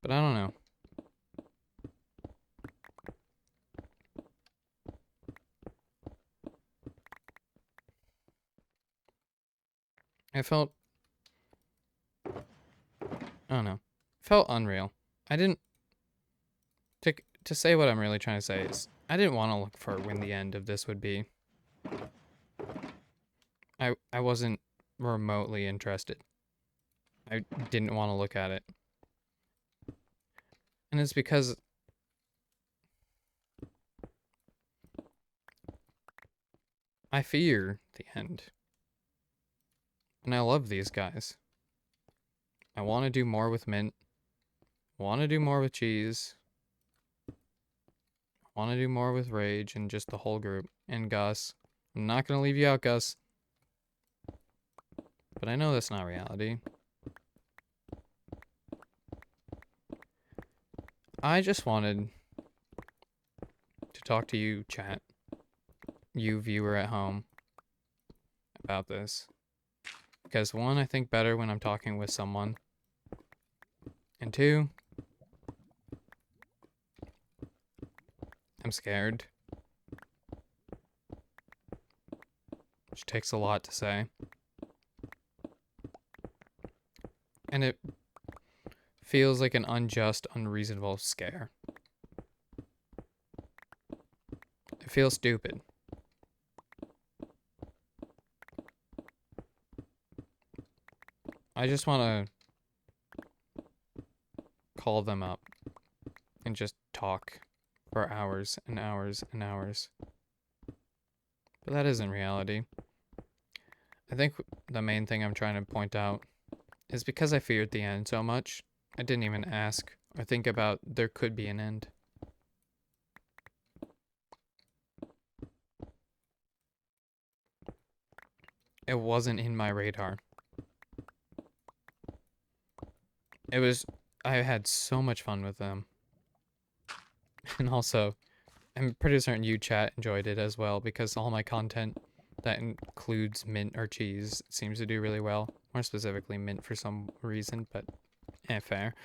But I don't know. I felt... I don't know. Felt unreal. I didn't... To say what I'm really trying to say is, I didn't want to look for when the end of this would be. I wasn't remotely interested. I didn't want to look at it. And it's because I fear the end. And I love these guys. I want to do more with Mint. Want to do more with Cheese. Want to do more with Rage and just the whole group. And Gus. I'm not going to leave you out, Gus. But I know that's not reality. I just wanted to talk to you, chat. You, viewer at home. About this. Because one, I think better when I'm talking with someone. And two, I'm scared. Which takes a lot to say. And it feels like an unjust, unreasonable scare. It feels stupid. I just want to call them up and just talk for hours and hours and hours. But that isn't reality. I think the main thing I'm trying to point out is because I feared the end so much, I didn't even ask or think about there could be an end. It wasn't in my radar. I had so much fun with them. And also, I'm pretty certain you chat enjoyed it as well because all my content that includes Mint or Cheese seems to do really well. More specifically Mint for some reason, but fair.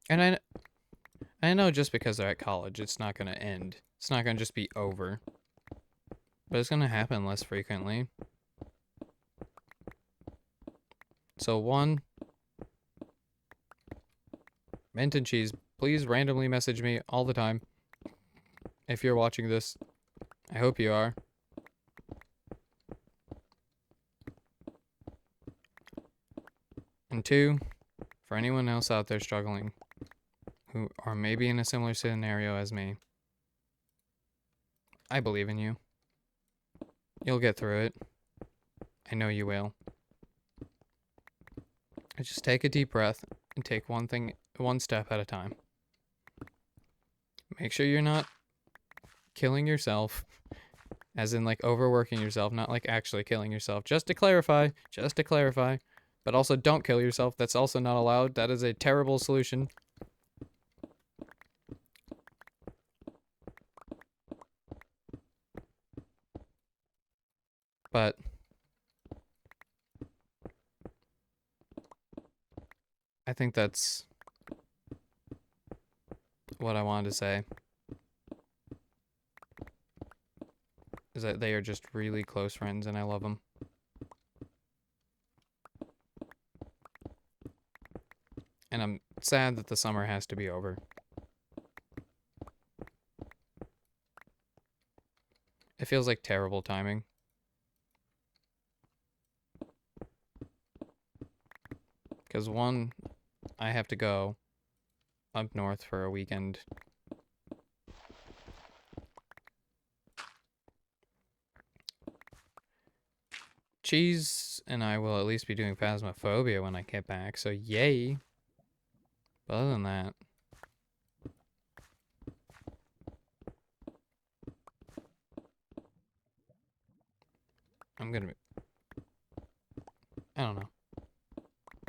And I know just because they're at college, it's not going to end. It's not going to just be over. But it's going to happen less frequently. So one, Mint and Cheese, please randomly message me all the time. If you're watching this, I hope you are. And two, for anyone else out there struggling, who are maybe in a similar scenario as me, I believe in you. You'll get through it. I know you will. Just take a deep breath and take one step at a time. Make sure you're not killing yourself, as in like overworking yourself, not like actually killing yourself. Just to clarify. But also don't kill yourself. That's also not allowed. That is a terrible solution. But I think that's what I wanted to say. Is that they are just really close friends and I love them. And I'm sad that the summer has to be over. It feels like terrible timing. Because one, I have to go up north for a weekend. Cheese and I will at least be doing Phasmophobia when I get back, so yay. But other than that, I don't know.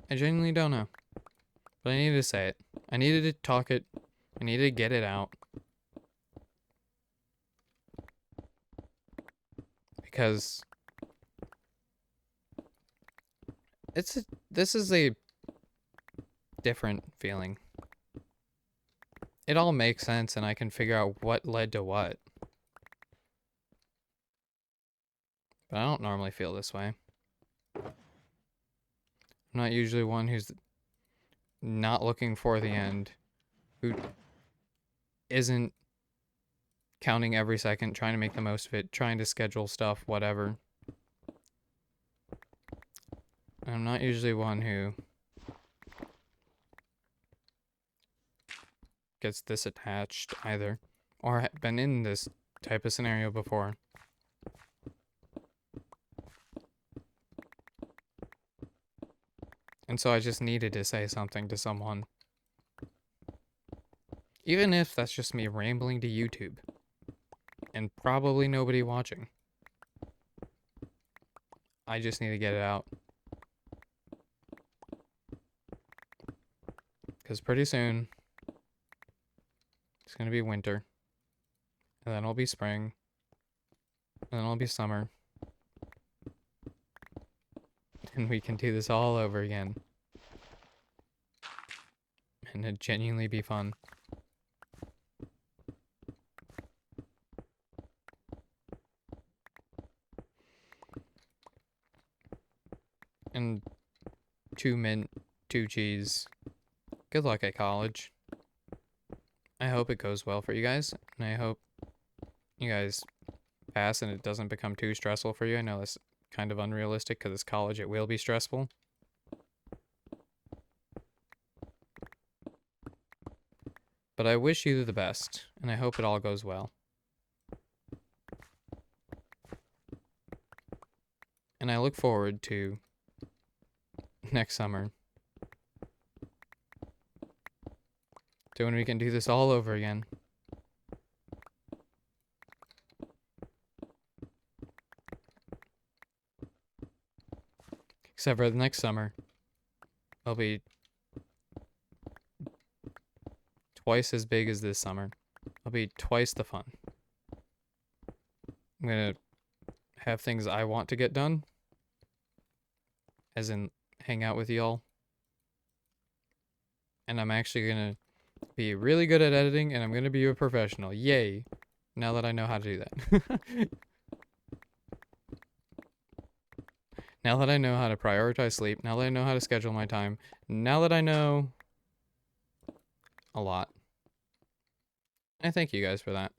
I genuinely don't know. But I needed to say it. I needed to talk it. I needed to get it out. Because this is a different feeling. It all makes sense and I can figure out what led to what. But I don't normally feel this way. I'm not usually one who's not looking for the end, who isn't counting every second, trying to make the most of it, trying to schedule stuff, whatever. I'm not usually one who gets this attached either, or been in this type of scenario before. And so I just needed to say something to someone. Even if that's just me rambling to YouTube. And probably nobody watching. I just need to get it out. Because pretty soon, it's going to be winter. And then it'll be spring. And then it'll be summer. And we can do this all over again. And it'd genuinely be fun. And 2 mint, 2 cheese. Good luck at college. I hope it goes well for you guys. And I hope you guys pass and it doesn't become too stressful for you. I know that's kind of unrealistic because it's college. It will be stressful. But I wish you the best. And I hope it all goes well. And I look forward to next summer. To when we can do this all over again. Except for the next summer. It'll be twice as big as this summer. It'll be twice the fun. I'm gonna have things I want to get done. As in, hang out with y'all. And I'm actually gonna be really good at editing, and I'm gonna be a professional. Yay. Now that I know how to do that. Now that I know how to prioritize sleep, now that I know how to schedule my time, now that I know a lot. I thank you guys for that.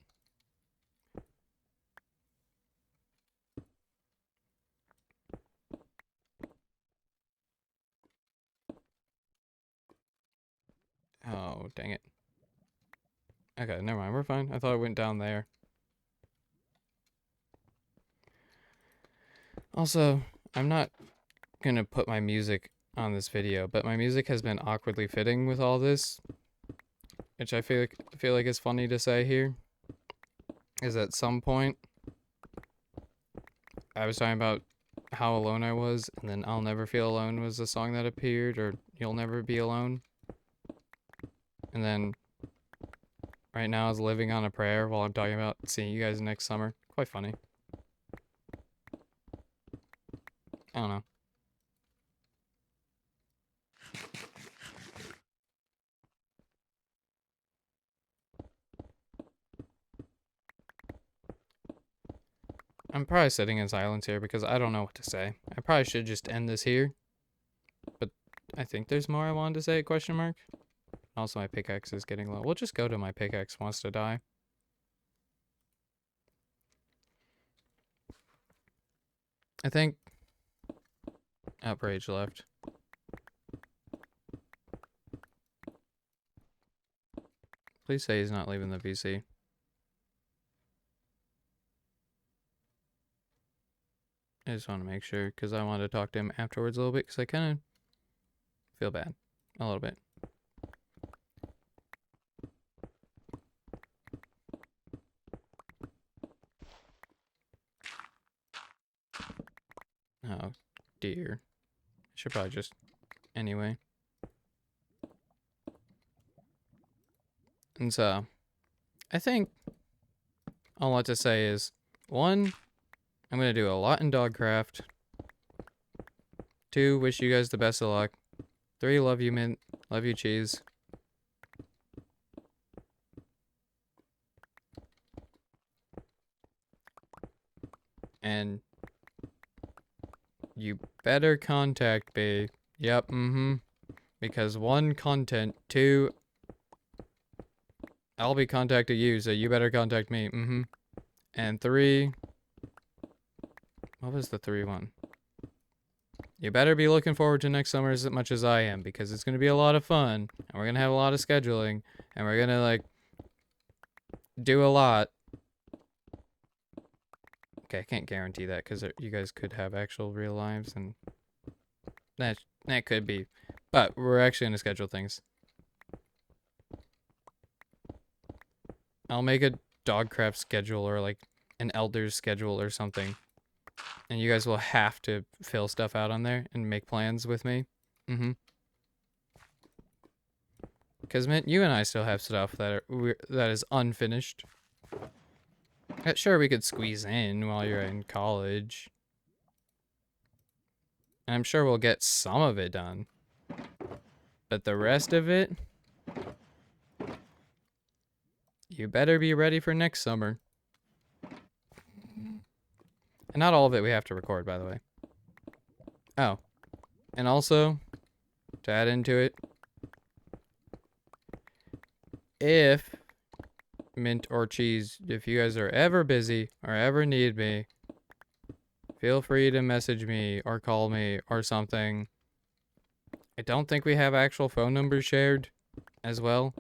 Oh, dang it. Okay, never mind, we're fine. I thought it went down there. Also, I'm not gonna put my music on this video, but my music has been awkwardly fitting with all this, which I feel like is funny to say here. Is at some point I was talking about how alone I was, and then I'll Never Feel Alone was the song that appeared, or You'll Never Be Alone. And then right now I was living on a prayer while I'm talking about seeing you guys next summer. Quite funny. I don't know. I'm probably sitting in silence here because I don't know what to say. I probably should just end this here. But I think there's more I wanted to say, question mark. Also, my pickaxe is getting low. We'll just go to my pickaxe wants to die. I think Outrage left. Please say he's not leaving the VC. I just want to make sure because I wanted to talk to him afterwards a little bit because I kind of feel bad a little bit. Oh dear. I should probably just anyway. And so I think all I want to say is 1, I'm gonna do a lot in Dogcraft. 2, wish you guys the best of luck. 3, love you mint, love you cheese. And you better contact me. Yep, because 1, content. 2, I'll be contacting you, so you better contact me. And 3, what was the 3 one? You better be looking forward to next summer as much as I am, because it's going to be a lot of fun, and we're going to have a lot of scheduling, and we're going to, like, do a lot. okay, I can't guarantee that because you guys could have actual real lives, and that could be. But we're actually going to schedule things. I'll make a Dogcraft schedule or like an Elders schedule or something. And you guys will have to fill stuff out on there and make plans with me. Because, Mint, you and I still have stuff that is unfinished. Sure, we could squeeze in while you're in college. And I'm sure we'll get some of it done. But the rest of it, you better be ready for next summer. And not all of it we have to record, by the way. Oh. And also, to add into it, if Mint or Cheese, if you guys are ever busy or ever need me, feel free to message me or call me or something. I don't think we have actual phone numbers shared as well,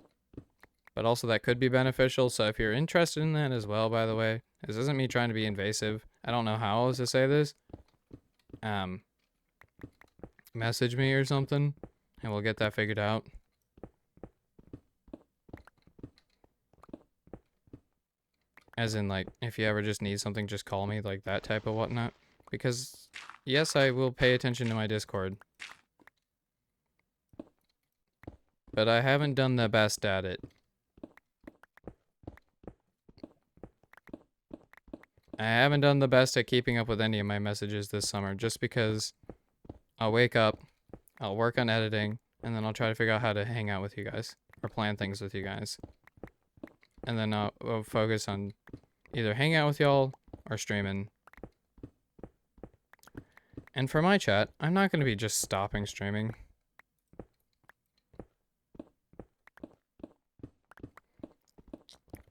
but also that could be beneficial. So if you're interested in that as well, by the way, this isn't me trying to be invasive. I don't know how else to say this. Message me or something and we'll get that figured out. As in, like, if you ever just need something, just call me, like that type of whatnot. Because, yes, I will pay attention to my Discord. But I haven't done the best at it. I haven't done the best at keeping up with any of my messages this summer, just because I'll wake up, I'll work on editing, and then I'll try to figure out how to hang out with you guys, or plan things with you guys. And then I'll focus on either hanging out with y'all or streaming. And for my chat, I'm not going to be just stopping streaming.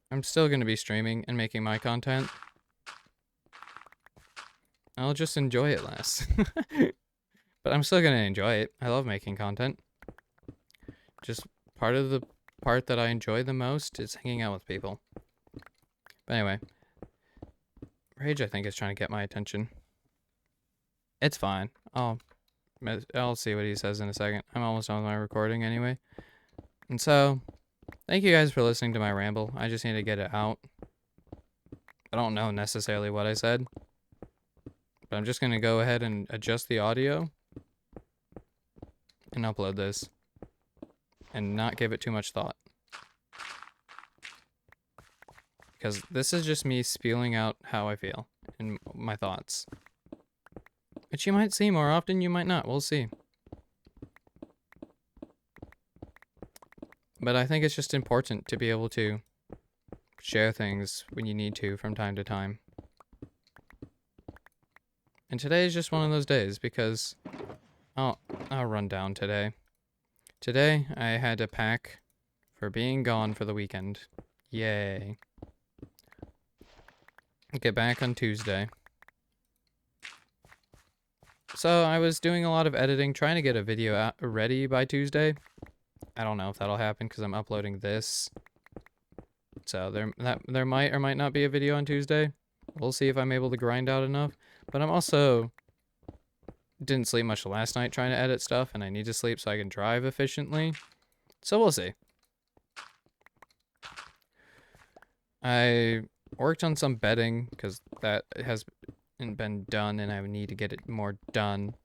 I'm still going to be streaming and making my content. I'll just enjoy it less. But I'm still going to enjoy it. I love making content. Just part of the part that I enjoy the most is hanging out with people. But anyway, Rage, I think, is trying to get my attention. It's fine. I'll see what he says in a second. I'm almost done with my recording anyway. And so, thank you guys for listening to my ramble. I just need to get it out. I don't know necessarily what I said, but I'm just going to go ahead and adjust the audio and upload this and not give it too much thought. Because this is just me spewing out how I feel and my thoughts. Which you might see more often, you might not. We'll see. But I think it's just important to be able to share things when you need to from time to time. And today is just one of those days because I'll run down today. Today I had to pack for being gone for the weekend. Yay. Get back on Tuesday. So I was doing a lot of editing, trying to get a video ready by Tuesday. I don't know if that'll happen because I'm uploading this. So there might or might not be a video on Tuesday. We'll see if I'm able to grind out enough. But I'm also didn't sleep much last night trying to edit stuff, and I need to sleep so I can drive efficiently. So we'll see. I worked on some bedding because that hasn't been done and I need to get it more done.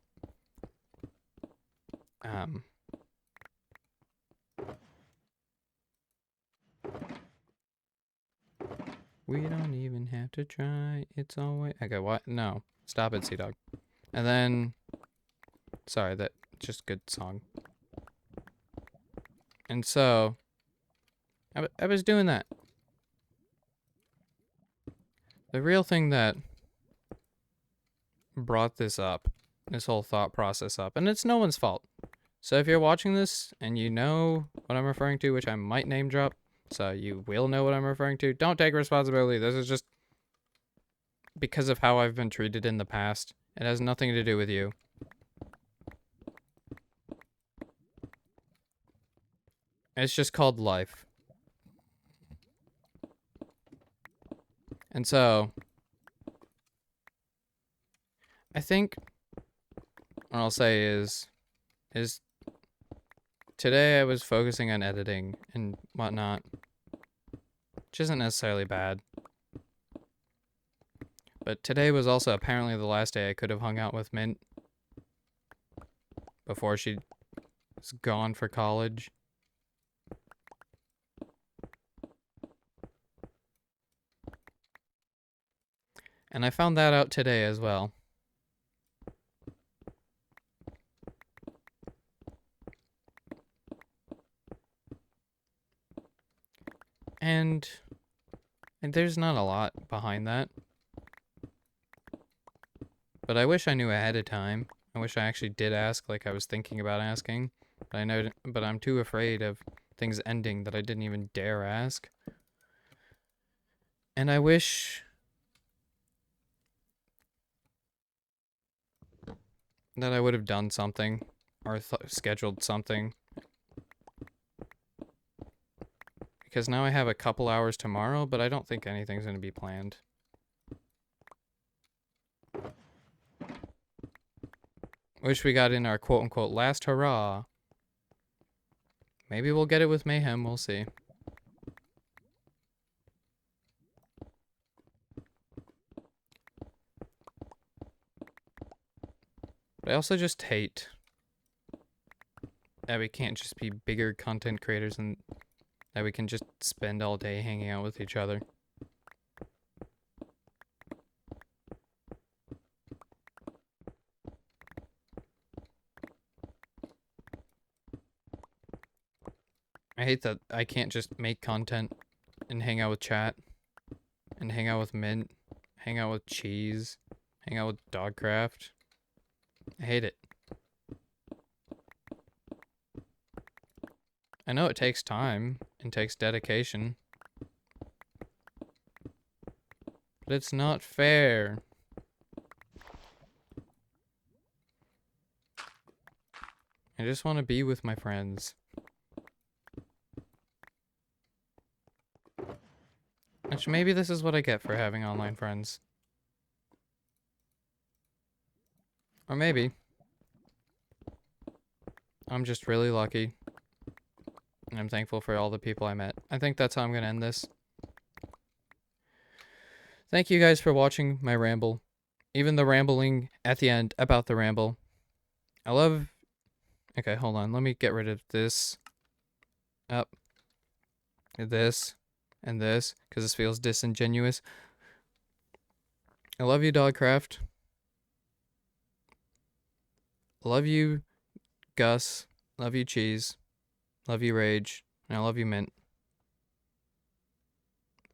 We don't even have to try. It's always... Okay, what? No. Stop it, Sea Dog. And then... Sorry, that... Just good song. And so... I was doing that. The real thing that brought this up, this whole thought process up, and it's no one's fault. So if you're watching this and you know what I'm referring to, which I might name drop, so you will know what I'm referring to, don't take responsibility. This is just because of how I've been treated in the past. It has nothing to do with you. It's just called life. And so, I think what I'll say is today I was focusing on editing and whatnot, which isn't necessarily bad. But today was also apparently the last day I could have hung out with Mint before she was gone for college. And I found that out today as well. And there's not a lot behind that. But I wish I knew ahead of time. I wish I actually did ask like I was thinking about asking. But I'm too afraid of things ending that I didn't even dare ask. And I wish that I would have done something or scheduled something. Because now I have a couple hours tomorrow, but I don't think anything's going to be planned. Wish we got in our quote-unquote last hurrah. Maybe we'll get it with Mayhem, we'll see. But I also just hate that we can't just be bigger content creators and that we can just spend all day hanging out with each other. I hate that I can't just make content and hang out with chat and hang out with Mint, hang out with Cheese, hang out with Dogcraft. I hate it. I know it takes time and takes dedication, but it's not fair. I just want to be with my friends. Which maybe this is what I get for having online friends. Or maybe I'm just really lucky. And I'm thankful for all the people I met. I think that's how I'm going to end this. Thank you guys for watching my ramble. Even the rambling at the end about the ramble. I love... Okay, hold on. Let me get rid of this. Up. This. And this. Because this feels disingenuous. I love you, Dogcraft. Love you, Gus. Love you, Cheese. Love you, Rage. And I love you, Mint.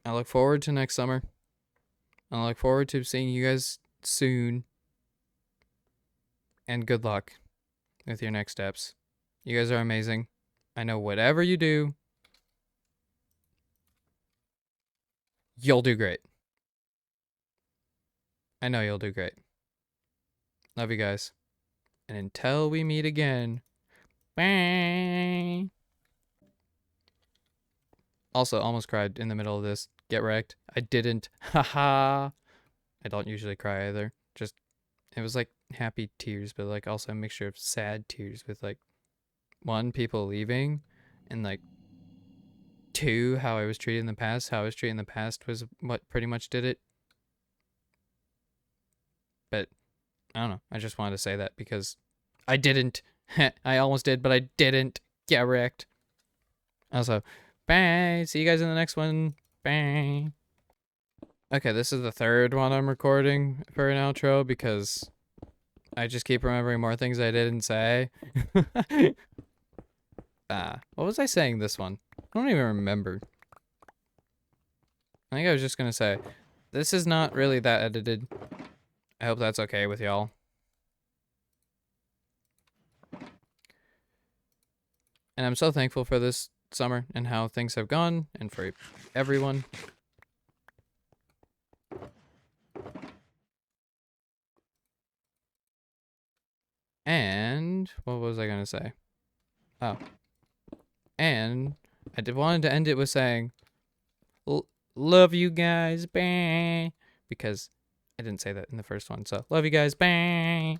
I look forward to next summer. I look forward to seeing you guys soon. And good luck with your next steps. You guys are amazing. I know whatever you do, you'll do great. I know you'll do great. Love you guys. And until we meet again, bye. Also, almost cried in the middle of this. Get wrecked. I didn't. Haha. I don't usually cry either. Just, it was like happy tears, but like also a mixture of sad tears with like, one, people leaving, and like, two, how I was treated in the past. How I was treated in the past was what pretty much did it. But, I don't know. I just wanted to say that because I didn't. I almost did, but I didn't. Get wrecked. Also, bye. See you guys in the next one. Bye. Okay, this is the third one I'm recording for an outro because I just keep remembering more things I didn't say. What was I saying this one? I don't even remember. I think I was just gonna say, this is not really that edited. I hope that's okay with y'all. And I'm so thankful for this summer and how things have gone and for everyone. And what was I gonna say? Oh. And I wanted to end it with saying, love you guys, bye, because I didn't say that in the first one. So love you guys. Bye.